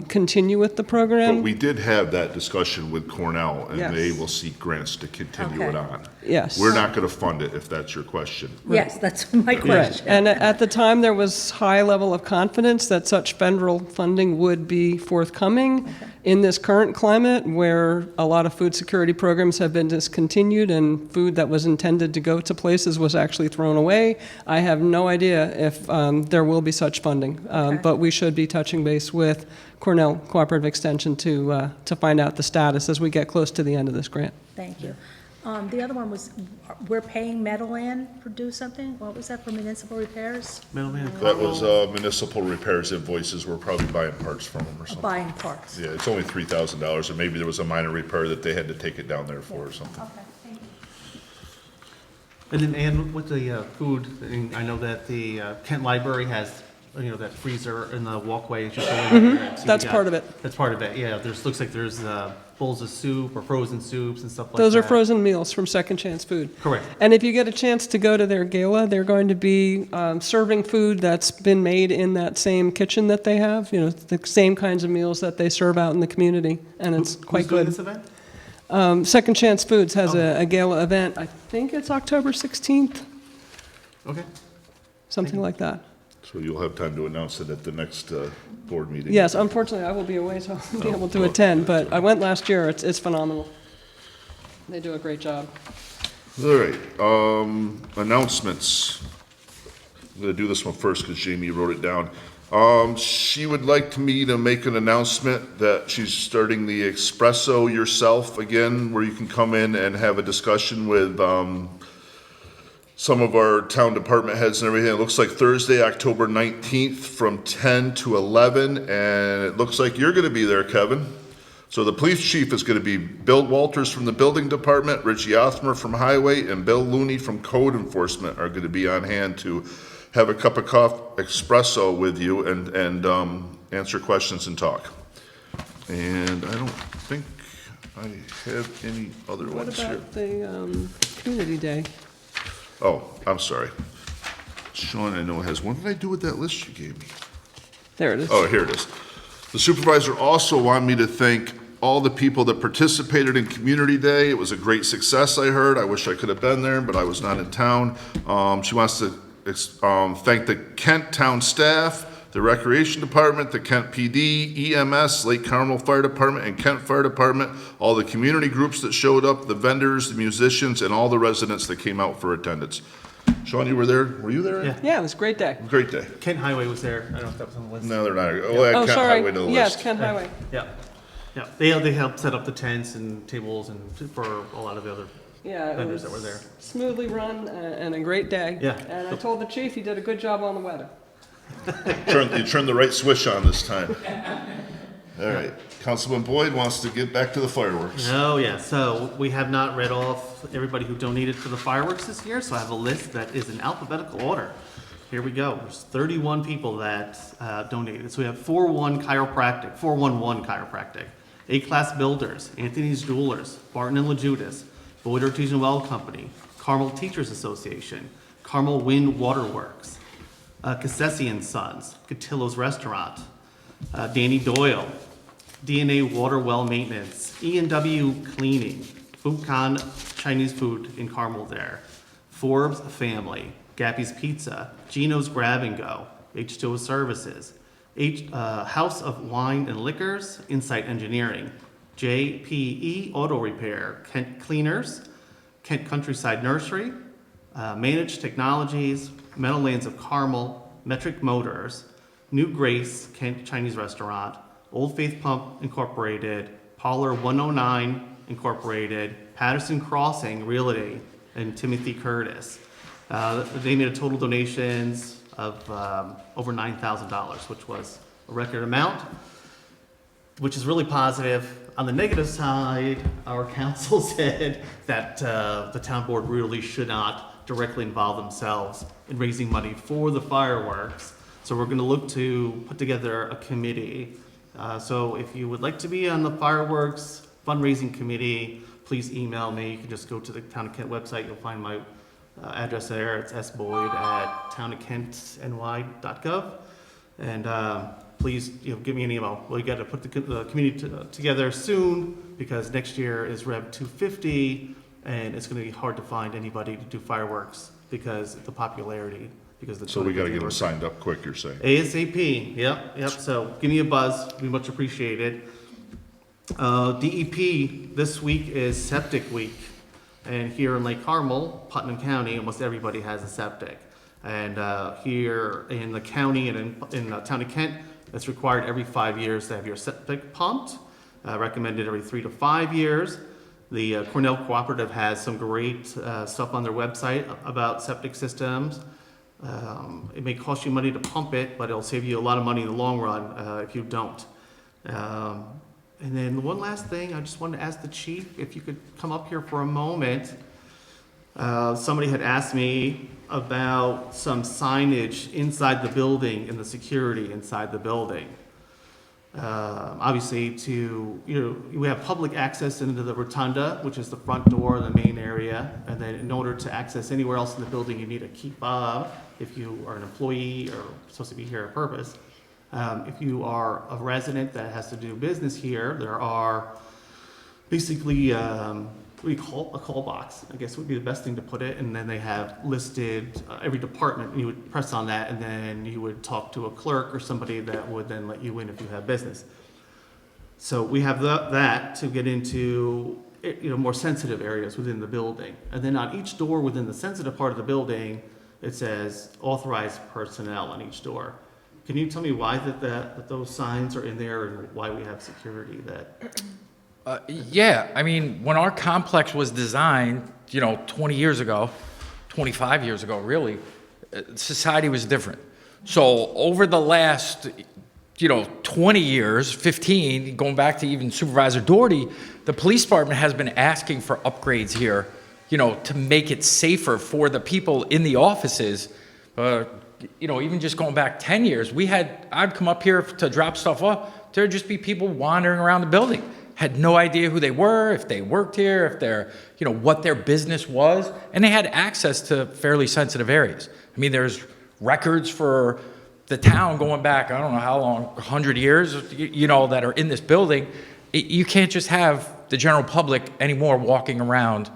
E: continue with the program.
A: But we did have that discussion with Cornell, and
E: Yes.
A: they will seek grants to continue it
G: Okay.
A: on.
E: Yes.
A: We're not going to fund it, if that's your question.
G: Yes, that's my
E: Right.
G: question.
E: And at the time, there was high level of confidence that such federal funding would be forthcoming. In this current climate, where a lot of food security programs have been discontinued and food that was intended to go to places was actually thrown away, I have no idea if there will be such funding.
G: Okay.
E: But we should be touching base with Cornell Cooperative Extension to find out the status as we get close to the end of this grant.
G: Thank you. The other one was, we're paying Meadowland to do something? What was that for municipal repairs?
F: Middleman.
A: That was municipal repairs invoices. We're probably buying parts from them or something.
G: Buying parts?
A: Yeah, it's only $3,000, or maybe there was a minor repair that they had to take it down there for or something.
G: Okay, thank you.
F: And then, Ann, with the food, I know that the Kent Library has, that freezer in the walkway. Just go in there and see
E: That's
F: you
E: part
F: got-
E: of it.
F: That's part of it, yeah. Looks like there's bowls of soup or frozen soups and stuff like that.
E: Those are frozen meals from Second Chance Food.
F: Correct.
E: And if you get a chance to go to their gala, they're going to be serving food that's been made in that same kitchen that they have, the same kinds of meals that they serve out in the community, and it's quite
F: Who's doing
E: good.
F: this event?
E: Second Chance Foods has a gala event, I think it's October 16th,
F: Okay.
E: something like that.
A: So you'll have time to announce it at the next board meeting.
E: Yes, unfortunately, I will be away, so I'll be able to attend, but I went last year, it's phenomenal. They do a great job.
A: All right, announcements. I'm gonna do this one first because Jamie wrote it down. She would like me to make an announcement that she's starting the Espresso Yourself again, where you can come in and have a discussion with, some of our town department heads and everything. It looks like Thursday, October 19th from 10 to 11, and it looks like you're gonna be there, Kevin. So the police chief is going to be Bill Walters from the building department, Richie Othmer from highway, and Bill Looney from code enforcement are going to be on hand to have a cup of coffee espresso with you and answer questions and talk. And I don't think I have any other
E: What
A: ones here.
E: about the Community Day?
A: Oh, I'm sorry. Sean, I know has, what did I do with that list you gave me?
E: There it is.
A: Oh, here it is. The supervisor also wanted me to thank all the people that participated in Community Day. It was a great success, I heard. I wish I could have been there, but I was not in town. She wants to thank the Kent Town staff, the Recreation Department, the Kent PD, EMS, Lake Carmel Fire Department, and Kent Fire Department, all the community groups that showed up, the vendors, the musicians, and all the residents that came out for attendance. Sean, you were there? Were you there?
F: Yeah.
E: Yeah, it was a great day.
A: Great day.
F: Kent Highway was there. I don't know if that was on the list.
A: No, they're not. Oh, add
E: Oh,
A: Kent
E: sorry.
A: Highway to the
E: Yes,
A: list.
E: Kent Highway.
F: Yeah. Yeah. They helped set up the tents and tables and for a lot of the other
E: Yeah, it
F: vendors
E: was
F: that were there.
E: smoothly run and a great day.
F: Yeah.
E: And I told the chief he did a good job on the weather.
A: You turned the right switch on this time. All right, Councilman Boyd wants to get back to the fireworks.
F: Oh, yeah, so we have not read off everybody who donated for the fireworks this year, so I have a list that is in alphabetical order. Here we go, there's 31 people that donated. So we have 411 Chiropractic, A-Class Builders, Anthony's Jewelers, Barton and LaJudas, Boyd Artesian Well Company, Carmel Teachers Association, Carmel Wind Waterworks, Cassesi and Sons, Cotillo's Restaurant, Danny Doyle, DNA Water Well Maintenance, E&W Cleaning, Foodcon Chinese Food in Carmel there, Forbes Family, Gappy's Pizza, Gino's Grab and Go, H2O Services, House of Wine and Liquors, Insight Engineering, JPE Auto Repair, Kent Cleaners, Kent Countryside Nursery, Managed Technologies, Meadowlands of Carmel, Metric Motors, New Grace, Kent Chinese Restaurant, Old Faith Pump Incorporated, Parlor 109 Incorporated, Patterson Crossing Realty, and Timothy Curtis. They made a total donations of over $9,000, which was a record amount, which is really positive. On the negative side, our council said that the town board really should not directly involve themselves in raising money for the fireworks. So we're going to look to put together a committee. So if you would like to be on the fireworks fundraising committee, please email me. You can just go to the Town of Kent website. You'll find my address there. It's sboyd@townofkentny.gov. And please, give me an email. Well, you got to put the committee together soon, because next year is Rev 250, and it's going to be hard to find anybody to do fireworks because of the popularity.
A: So we got to get them signed up quick, you're saying?
F: ASAP, yep. So give me a buzz. We much appreciate it. DEP, this week is septic week. And here in Lake Carmel, Putnam County, almost everybody has a septic. And here in the county and in the town of Kent, it's required every 5 years to have your septic pumped, recommended every 3 to 5 years. The Cornell Cooperative has some great stuff on their website about septic systems. It may cost you money to pump it, but it'll save you a lot of money in the long run if you don't. And then one last thing, I just wanted to ask the chief if you could come up here for a moment. Somebody had asked me about some signage inside the building and the security inside the building. Obviously, we have public access into the rotunda, which is the front door, the main area, and then in order to access anywhere else in the building, you need a key fob if you are an employee or supposed to be here on purpose. If you are a resident that has to do business here, there are basically what do you call a call box, I guess would be the best thing to put it, and then they have listed every department, and you would press on that, and then you would talk to a clerk or somebody that would then let you in if you have business. So we have that to get into more sensitive areas within the building, and then on each door within the sensitive part of the building, it says authorized personnel on each door. Can you tell me why that those signs are in there and why we have security that?
J: Yeah, I mean, when our complex was designed, 20 years ago, 25 years ago, really, society was different. So over the last, 20 years, 15, going back to even Supervisor Doherty, the police department has been asking for upgrades here, to make it safer for the people in the offices. Even just going back 10 years, I'd come up here to drop stuff off. There'd just be people wandering around the building. Had no idea who they were, if they worked here, if they're, what their business was, and they had access to fairly sensitive areas. I mean, there's records for the town going back, I don't know how long, 100 years, that are in this building. You can't just have the general public anymore walking around,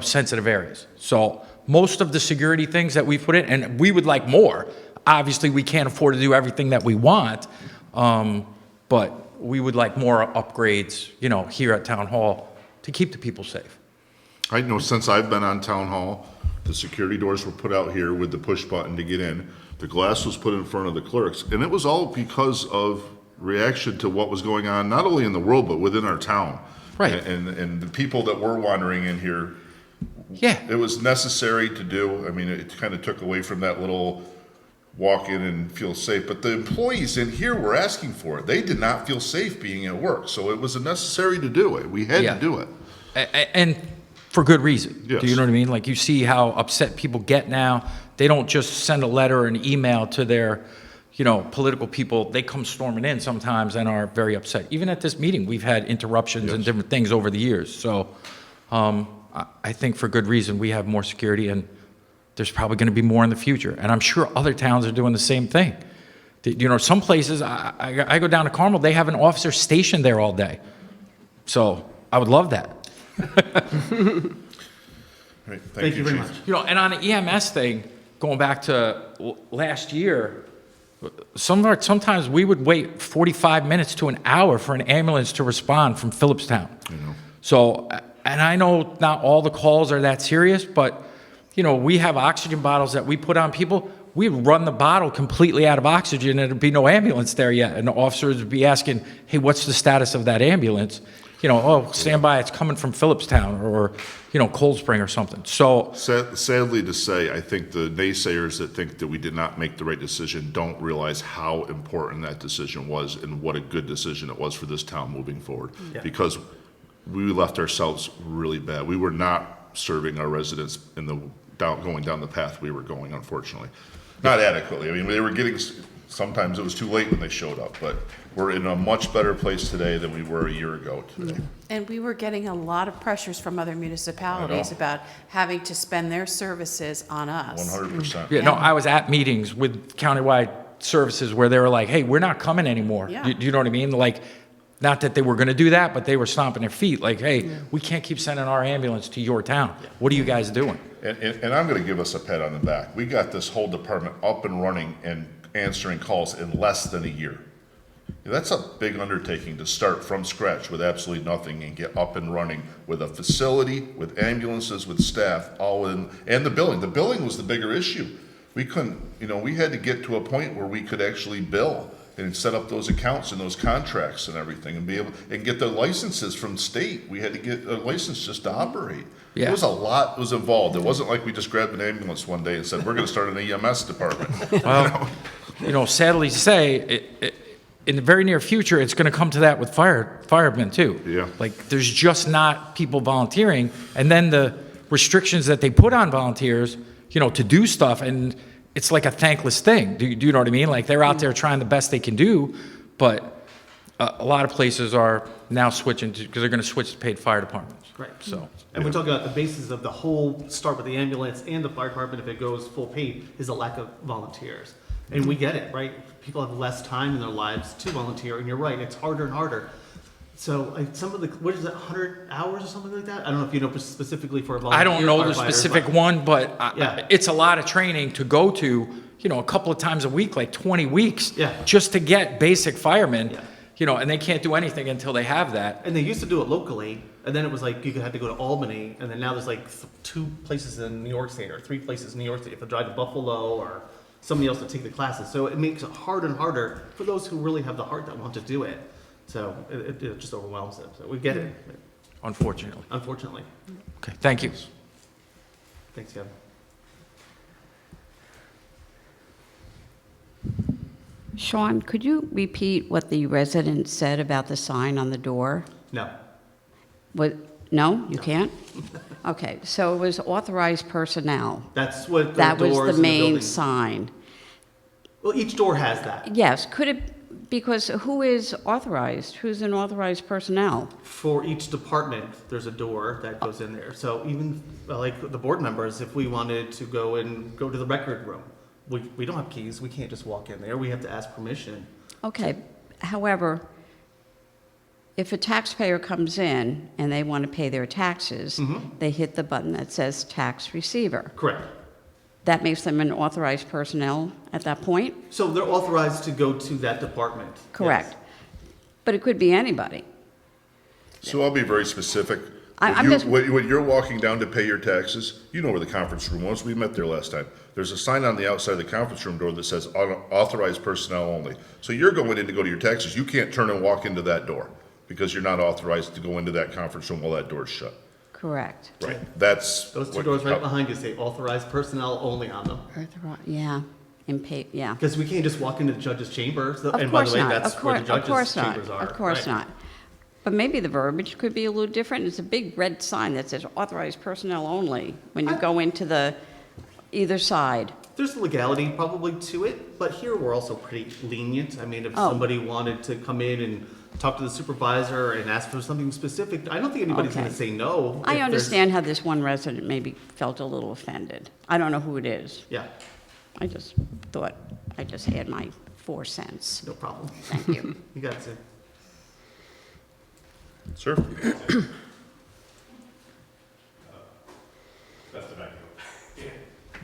J: sensitive areas. So most of the security things that we put in, and we would like more. Obviously, we can't afford to do everything that we want, but we would like more upgrades, here at Town Hall to keep the people safe.
A: I know since I've been on Town Hall, the security doors were put out here with the push button to get in. The glass was put in front of the clerks, and it was all because of reaction to what was going on, not only in the world, but within our town.
J: Right.
A: And the people that were wandering in here,
J: Yeah.
A: it was necessary to do. I mean, it kind of took away from that little walk in and feel safe. But the employees in here were asking for it. They did not feel safe being at work, so it was necessary to do it. We had
J: Yeah.
A: to do it.
J: And for good reason.
A: Yes.
J: Do you know what I mean? Like, you see how upset people get now. They don't just send a letter or an email to their, political people. They come storming in sometimes and are very upset. Even at this meeting, we've had interruptions and
A: Yes.
J: different things over the years. So I think for good reason, we have more security, and there's probably going to be more in the future. And I'm sure other towns are doing the same thing. Some places, I go down to Carmel, they have an officer stationed there all day. So I would love that.
A: Right.
F: Thank you very
A: Chief.
F: much.
J: And on the EMS thing, going back to last year, sometimes we would wait 45 minutes to an hour for an ambulance to respond from Phillipstown. So, and I know not all the calls are that serious, but, we have oxygen bottles that we put on people. We'd run the bottle completely out of oxygen, and there'd be no ambulance there yet. And the officers would be asking, hey, what's the status of that ambulance? Stand by, it's coming from Phillipstown or, Cold Spring or something. So,
A: Sadly to say, I think the naysayers that think that we did not make the right decision don't realize how important that decision was and what a good decision it was for this town moving forward.
F: Yeah.
A: Because we left ourselves really bad. We were not serving our residents in going down the path we were going, unfortunately. Not adequately. I mean, they were getting, sometimes it was too late when they showed up, but we're in a much better place today than we were a year ago today.
D: And we were getting a lot of pressures from other municipalities
A: I know.
D: about having to spend their services on us.
A: 100%.
J: yeah, no, I was at meetings with countywide services where they were like, hey, we're not coming anymore.
D: Yeah.
J: Do you know what I mean? Like, not that they were going to do that, but they were stomping their feet like, hey, we can't keep sending our ambulance to your town. What are you guys doing?
A: And I'm gonna give us a pat on the back. We got this whole department up and running and answering calls in less than a year. That's a big undertaking to start from scratch with absolutely nothing and get up and running with a facility, with ambulances, with staff, all in, and the billing. The billing was the bigger issue. We couldn't, we had to get to a point where we could actually bill and set up those accounts and those contracts and everything and be able, and get the licenses from state. We had to get a license just to operate.
J: Yeah.
A: There was a lot was involved. It wasn't like we just grabbed an ambulance one day and said, we're gonna start an EMS department.
J: Well, sadly to say, in the very near future, it's going to come to that with firemen too.
A: Yeah.
J: Like, there's just not people volunteering, and then the restrictions that they put on volunteers, to do stuff, and it's like a thankless thing. Do you know what I mean? Like, they're out there trying the best they can do, but a lot of places are now switching because they're going to switch to paid fire departments.
F: Right.
J: So.
F: And we're talking about the basis of the whole start with the ambulance and the fire department, if it goes full paid, is a lack of volunteers. And we get it, right? People have less time in their lives to volunteer, and you're right, it's harder and harder. So some of the, what is it, 100 hours or something like that? I don't know if you know specifically for a volunteer
J: I don't know the
F: firefighter,
J: specific
F: but-
J: one, but
F: Yeah.
J: it's a lot of training to go to, a couple of times a week, like 20 weeks,
F: Yeah.
J: just to get basic firemen,
F: Yeah.
J: and they can't do anything until they have that.
F: And they used to do it locally, and then it was like you had to go to Albany, and then now there's like 2 places in New York State or 3 places in New York State. You have to drive to Buffalo or somebody else to take the classes. So it makes it harder and harder for those who really have the heart that want to do it. So it just overwhelms them. So we get it,
J: Unfortunately.
F: unfortunately.
J: Okay, thank you.
F: Thanks, Kevin.
I: Sean, could you repeat what the resident said about the sign on the door?
F: No.
I: What, no, you can't? Okay, so it was authorized personnel.
F: That's what the
I: That was
F: doors
I: the
F: in the
I: main
F: building.
I: sign.
F: Well, each door has that.
I: Yes, could it, because who is authorized? Who's an authorized personnel?
F: For each department, there's a door that goes in there. So even like the board members, if we wanted to go to the record room, we don't have keys. We can't just walk in there. We have to ask permission.
I: Okay, however, if a taxpayer comes in and they want to pay their taxes, they hit the button that says tax receiver.
F: Correct.
I: That makes them an authorized personnel at that point?
F: So they're authorized to go to that department.
I: Correct.
F: Yes.
I: But it could be anybody.
A: So I'll be very specific.
I: I'm
A: When
I: just-
A: when you're walking down to pay your taxes, you know where the conference room was. We met there last time. There's a sign on the outside of the conference room door that says authorized personnel only. So you're going in to go to your taxes. You can't turn and walk into that door because you're not authorized to go into that conference room while that door's shut.
I: Correct.
A: Right. That's.
F: Those 2
A: what-
F: doors right behind you say authorized personnel only on them.
I: Yeah, yeah.
F: Because we can't just walk into the judge's chamber, so-
I: Of
F: and by the
I: course
F: way,
I: not.
F: that's
I: Of
F: where the
I: course- of course
F: judge's
I: not.
F: chambers are.
I: Of course
F: right?
I: not. But maybe the verbiage could be a little different. It's a big red sign that says authorized personnel only when you go into the either side.
F: There's legality probably to it, but here we're also pretty lenient. I mean, if
I: Oh.
F: somebody wanted to come in and talk to the supervisor and ask for something specific, I don't think anybody's
I: Okay.
F: gonna say no.
I: I
F: if there's-
I: understand how this one resident maybe felt a little offended. I don't know who it is.
F: Yeah,
I: I just thought I'd just add my 4 cents.
F: no problem.
I: Thank you.
F: You got it, Sid.
A: Sir?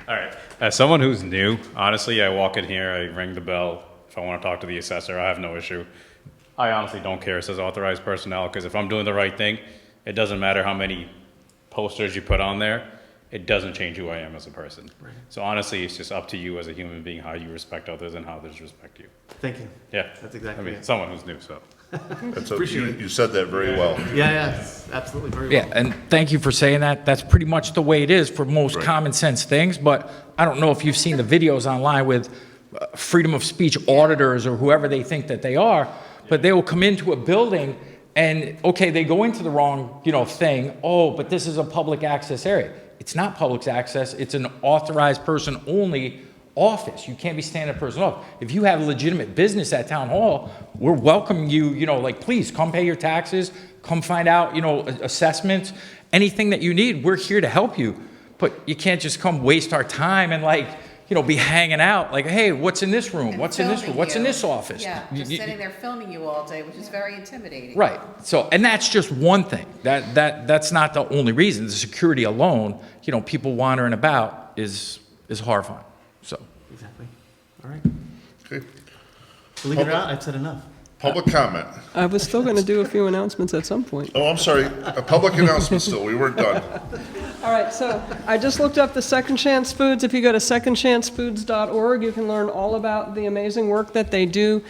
H: All right. As someone who's new, honestly, I walk in here, I ring the bell. If I want to talk to the assessor, I have no issue. I honestly don't care. It says authorized personnel, because if I'm doing the right thing, it doesn't matter how many posters you put on there. It doesn't change who I am as a person. So honestly, it's just up to you as a human being, how you respect others and how others respect you.
F: Thank you.
H: Yeah.
F: That's exactly
H: I mean,
F: it.
H: someone who's new, so.
A: You said that very well.
F: Yeah, it's absolutely very
J: Yeah,
F: well.
J: and thank you for saying that. That's pretty much the way it is for most
A: Right.
J: common sense things, but I don't know if you've seen the videos online with freedom of speech auditors or whoever they think that they are, but they will come into a building and, okay, they go into the wrong, thing. Oh, but this is a public access area. It's not public access. It's an authorized person only office. You can't be standing at person off. If you have legitimate business at town hall, we're welcoming you, please come pay your taxes, come find out, assessments, anything that you need. We're here to help you. But you can't just come waste our time and be hanging out like, hey, what's in this room?
D: And
J: What's in this room?
D: filming
J: What's in
D: you.
J: this office?
D: Yeah, just
J: You-
D: sitting there filming you all day, which is very intimidating.
J: Right. So, and that's just one thing. That's not the only reason. The security alone, people wandering about is horrifying. So.
F: Exactly. All right.
A: Okay.
F: Believe it or not, I've said enough.
A: Public comment.
E: I was still going to do a few announcements at some point.
A: Oh, I'm sorry. A public announcement still. We weren't done.
E: All right, so I just looked up the Second Chance Foods. If you go to secondchancefoods.org, you can learn all about the amazing work that they do.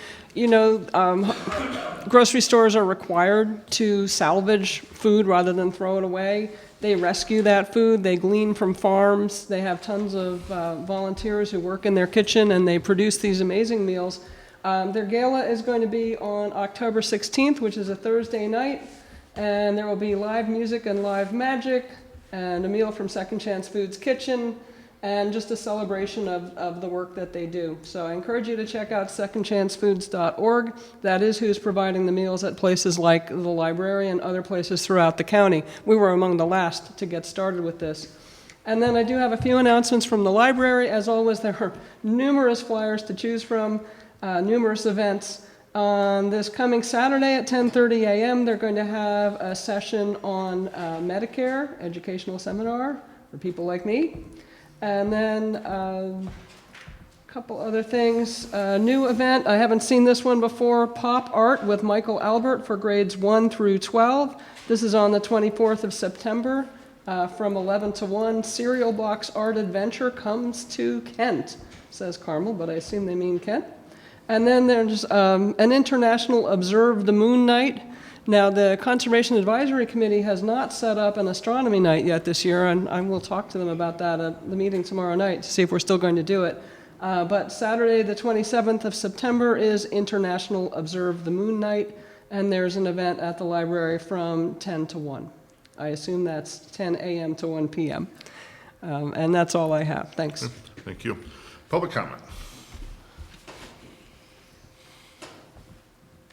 E: Grocery stores are required to salvage food rather than throw it away. They rescue that food, they glean from farms, they have tons of volunteers who work in their kitchen, and they produce these amazing meals. Their gala is going to be on October 16th, which is a Thursday night, and there will be live music and live magic, and a meal from Second Chance Foods Kitchen, and just a celebration of the work that they do. So I encourage you to check out secondchancefoods.org. That is who's providing the meals at places like the library and other places throughout the county. We were among the last to get started with this. And then I do have a few announcements from the library. As always, there are numerous flyers to choose from, numerous events. On this coming Saturday at 10:30 a.m., they're going to have a session on Medicare, educational seminar for people like me. And then a couple other things. A new event, I haven't seen this one before, Pop Art with Michael Albert for grades 1 through 12. This is on the 24th of September from 11 to 1. Cereal Box Art Adventure comes to Kent, says Carmel, but I assume they mean Kent. And then there's an International Observe the Moon Night. Now, the Conservation Advisory Committee has not set up an astronomy night yet this year, and I will talk to them about that at the meeting tomorrow night to see if we're still going to do it. But Saturday, the 27th of September, is International Observe the Moon Night, and there's an event at the library from 10 to 1. I assume that's 10 a.m. to 1 p.m. And that's all I have. Thanks.
A: Thank you. Public comment.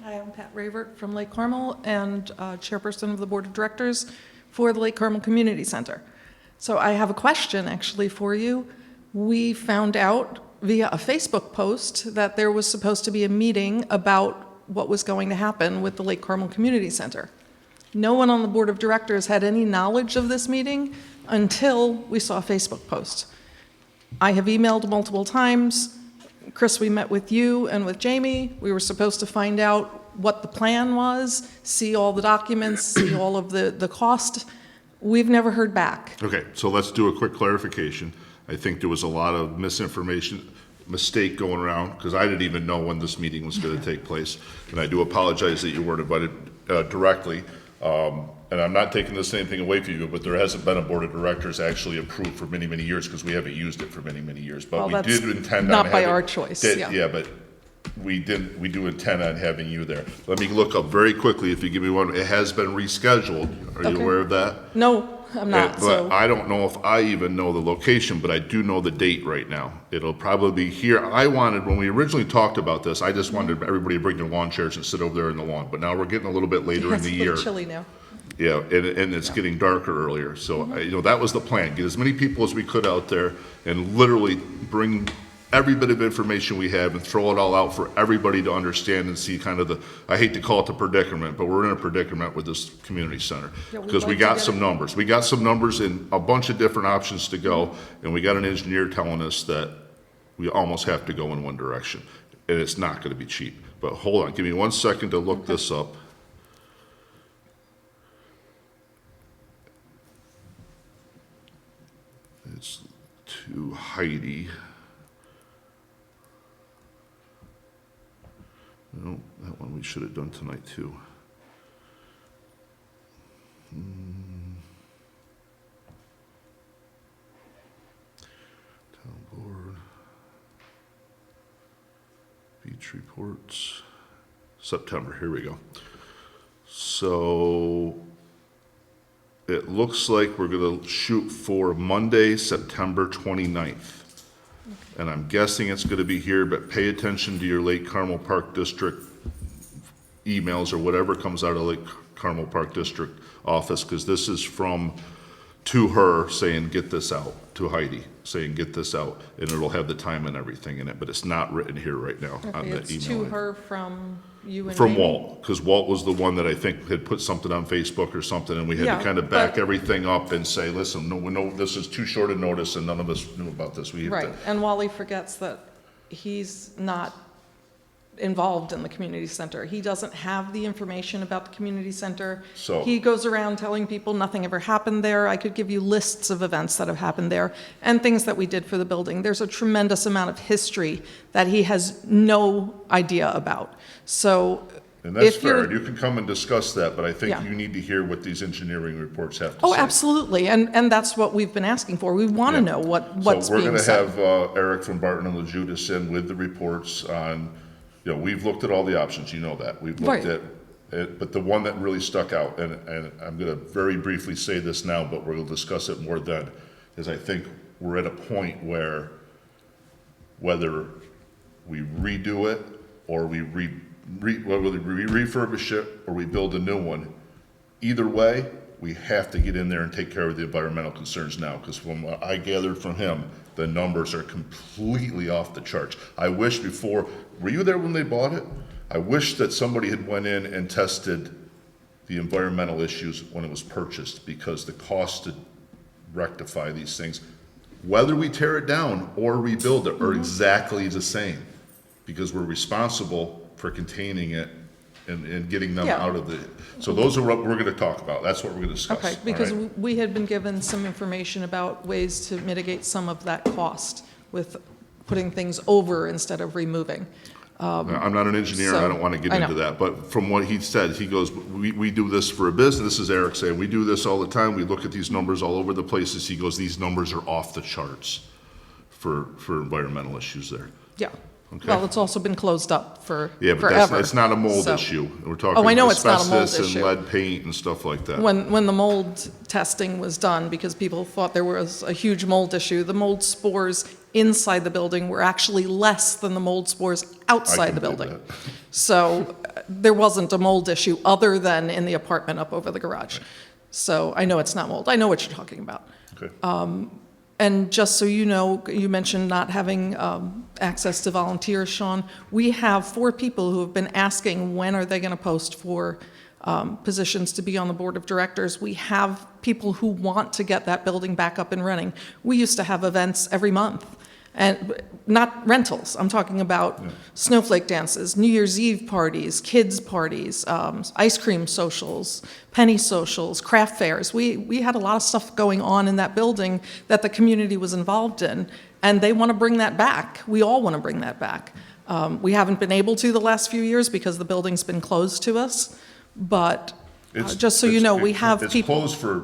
K: Hi, I'm Pat Ravert from Lake Carmel and chairperson of the Board of Directors for the Lake Carmel Community Center. So I have a question actually for you. We found out via a Facebook post that there was supposed to be a meeting about what was going to happen with the Lake Carmel Community Center. No one on the Board of Directors had any knowledge of this meeting until we saw a Facebook post. I have emailed multiple times. Chris, we met with you and with Jamie. We were supposed to find out what the plan was, see all the documents, see all of the cost. We've never heard back.
A: Okay, so let's do a quick clarification. I think there was a lot of misinformation, mistake going around, because I didn't even know when this meeting was going to take place. And I do apologize that you weren't invited directly. And I'm not taking this anything away from you, but there hasn't been a board of directors actually approved for many, many years because we haven't used it for many, many years. But
K: Well,
A: we
K: that's
A: did intend on
K: not by
A: having-
K: our choice, yeah.
A: Yeah, but we do intend on having you there. Let me look up very quickly if you give me one. It has been rescheduled. Are you
K: Okay.
A: aware of that?
K: No, I'm not, so.
A: But I don't know if I even know the location, but I do know the date right now. It'll probably be here. When we originally talked about this, I just wanted everybody to bring their lawn chairs and sit over there in the lawn. But now we're getting a little bit later in
K: It's
A: the
K: a
A: year.
K: little chilly now.
A: Yeah, and it's getting darker earlier. So, that was the plan. Get as many people as we could out there and literally bring every bit of information we have and throw it all out for everybody to understand and see kind of I hate to call it the predicament, but we're in a predicament with this community center.
K: Yeah, we'd
A: Because we
K: like to
A: got
K: get
A: some
K: it.
A: numbers. We got some numbers and a bunch of different options to go. And we got an engineer telling us that we almost have to go in one direction. And it's not gonna be cheap. But hold on, give me 1 second to look this up. It's to Heidi. No, that one we should have done tonight too. Town board. Beach reports. September, here we go. So it looks like we're gonna shoot for Monday, September 29th. And I'm guessing it's gonna be here, but pay attention to your Lake Carmel Park District emails or whatever comes out of Lake Carmel Park District office, because this is to her saying, get this out, to Heidi, saying, get this out, and it'll have the time and everything in it, but it's not written here right now on
K: Okay,
A: the
K: it's
A: email.
K: to her from you and
A: From
K: Amy?
A: Walt, because Walt was the one that I think had put something on Facebook or something, and we had
K: Yeah,
A: to kind of back
K: but-
A: everything up and say, listen, no, this is too short a notice, and none of us knew about this. We have to-
K: Right, and Wally forgets that he's not involved in the community center. He doesn't have the information about the community center.
A: So-
K: He goes around telling people nothing ever happened there. I could give you lists of events that have happened there and things that we did for the building. There's a tremendous amount of history that he has no idea about. So
A: And that's
K: if
A: fair,
K: you're.
A: and you can come and discuss that, but I think
K: Yeah.
A: you need to hear what these engineering reports have to say.
K: Oh, absolutely, and that's what we've been asking for. We want to
A: Yeah.
K: know what's
A: So we're
K: being
A: gonna
K: said.
A: have Eric from Barton and LaJudas in with the reports on, we've looked at all the options, you know that. We've looked
K: Right.
A: at it, but the one that really stuck out, and I'm gonna very briefly say this now, but we'll discuss it more then, is I think we're at a point where whether we redo it or whether we refurbish it or we build a new one, either way, we have to get in there and take care of the environmental concerns now, because from what I gathered from him, the numbers are completely off the charts. I wish were you there when they bought it? I wish that somebody had went in and tested the environmental issues when it was purchased, because the cost to rectify these things, whether we tear it down or rebuild it, are exactly the same, because we're responsible for containing it and getting them
K: Yeah.
A: out of the, so those are what we're gonna talk about, that's what we're gonna discuss.
K: Okay,
A: all
K: because
A: right?
K: we had been given some information about ways to mitigate some of that cost with putting things over instead of removing.
A: Now, I'm not an engineer, I
K: so-
A: don't wanna get
K: I know.
A: into that, but from what he said, he goes, we do this for a business, this is Eric saying, we do this all the time, we look at these numbers all over the places, he goes, these numbers are off the charts for environmental issues there.
K: Yeah.
A: Okay.
K: Well, it's also been closed up for
A: Yeah, but
K: forever.
A: it's not a mold
K: so-
A: issue, we're talking
K: Oh, I know it's not a mold
A: asbestos
K: issue.
A: and lead paint and stuff like that.
K: When the mold testing was done, because people thought there was a huge mold issue, the mold spores inside the building were actually less than the mold spores outside the
A: believe
K: building. So there wasn't a mold issue other than in the apartment up over the garage. So I know it's not mold. I know what you're talking about.
A: Okay.
K: And just so you know, you mentioned not having access to volunteers, Sean. We have 4 people who have been asking when are they going to post for positions to be on the board of directors. We have people who want to get that building back up and running. We used to have events every month. And not rentals, I'm talking about snowflake dances, New Year's Eve parties, kids' parties, ice cream socials, penny socials, craft fairs. We had a lot of stuff going on in that building that the community was involved in, and they want to bring that back. We all want to bring that back. We haven't been able to the last few years because the building's been closed to us, but
A: It's-
K: Just so you know, we have
A: It's
K: people.
A: closed for.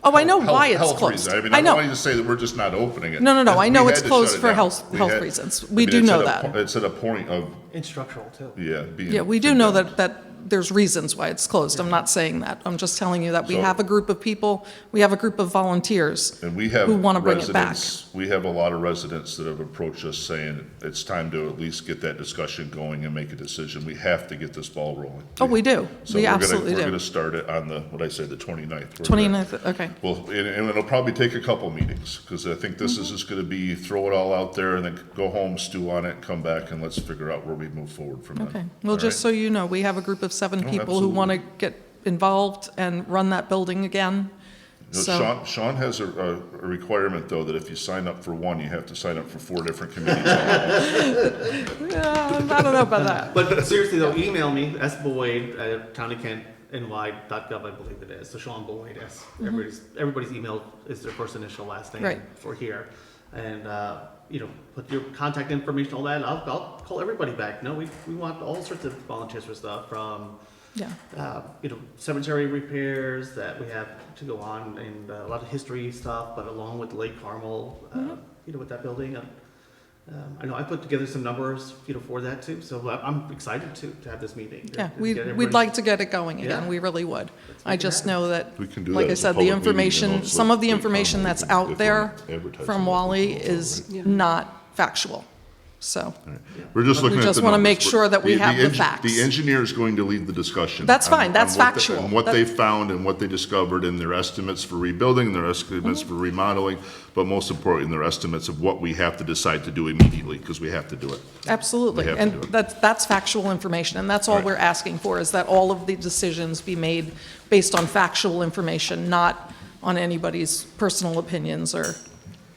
K: Oh, I know why it's
A: health
K: closed.
A: reasons. I mean,
K: I
A: I
K: know.
A: don't want you to say that we're just not opening it.
K: No, no, no, I
A: We
K: know
A: had
K: it's
A: to
K: closed
A: shut it
K: for
A: down.
K: health
A: We had-
K: reasons.
A: I
K: We
A: mean,
K: do
A: it's
K: know
A: at a
K: that.
A: It's at a point of,
F: In structural too.
A: yeah, being.
K: Yeah, we do know that there's reasons why it's closed. I'm not saying that. I'm just telling you that we
A: So-
K: have a group of people, we have a group of volunteers
A: And we have
K: who want to bring it back.
A: residents, we have a lot of residents that have approached us saying it's time to at least get that discussion going and make a decision. We have to get this ball rolling.
K: Oh, we do.
A: So
K: We
A: we're gonna-
K: absolutely
A: We're
K: do.
A: gonna start it on the, what'd I say, the 29th? We're gonna-
K: 29th, okay.
A: Well, and it'll probably take a couple meetings, because I think this is just gonna be throw it all out there and then go home, stew on it, come back, and let's figure out where we move forward from there.
K: Okay. Well, just so you know, we have a group of 7
A: Oh,
K: people who want to
A: absolutely.
K: get involved and run that building again. So,
A: Sean has a requirement, though, that if you sign up for one, you have to sign up for 4 different committees.
K: yeah, I don't know about that.
F: But seriously though, email me, sboyd@townyKentNY.gov, I believe it is. So Sean Boyd, S. Everybody's email is their first initial last name
K: Right.
F: for here. And, put your contact information, all that, and I'll call everybody back. No, we want all sorts of volunteers for stuff from,
K: Yeah.
F: cemetery repairs that we have to go on, and a lot of history stuff, but along with Lake Carmel, with that building. I know I put together some numbers, for that too, so I'm excited to have this meeting.
K: Yeah,
F: Just get
K: we'd
F: everybody-
K: like to get it going again,
F: Yeah.
K: we really would. I
F: make it
K: just
F: happen.
K: know that,
A: We can do
K: like
A: that
K: I
A: as a
K: said, the
A: public meeting, and
K: information,
A: also
K: some of the
A: Lake
K: information
A: Carmel,
K: that's
A: we can-
K: out
A: if
K: there
A: we're advertising
K: from
A: it,
K: Wally
A: we can
K: is
A: also,
K: not factual, so.
A: We're just looking
K: We
A: at
K: just
A: the
K: wanna
A: numbers.
K: make sure that we have the facts.
A: The engineer is going to lead the discussion.
K: That's
A: on-
K: fine, that's
A: on what
K: factual.
A: And what
K: That-
A: they found and what they discovered and their estimates for rebuilding, their estimates
K: Mm-hmm.
A: for remodeling, but most importantly, their estimates of what we have to decide to do immediately, because we have to do it.
K: Absolutely,
A: We have to
K: and
A: do it.
K: that's factual information, and that's all
A: Right.
K: we're asking for, is that all of the decisions be made based on factual information, not on anybody's personal opinions or,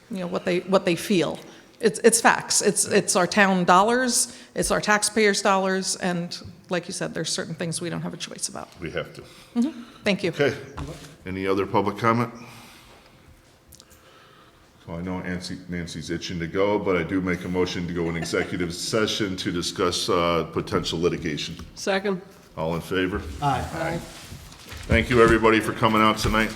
K: what they feel. It's facts, it's our town dollars, it's our taxpayers' dollars, and like you said, there's certain things we don't have a choice about.
A: We have to.
K: Thank you.
A: Okay. Any other public comment? So I know Nancy's itching to go, but I do make a motion to go in executive session to discuss potential litigation.
E: Second?
A: All in favor?
F: Aye.
A: Thank you, everybody, for coming out tonight.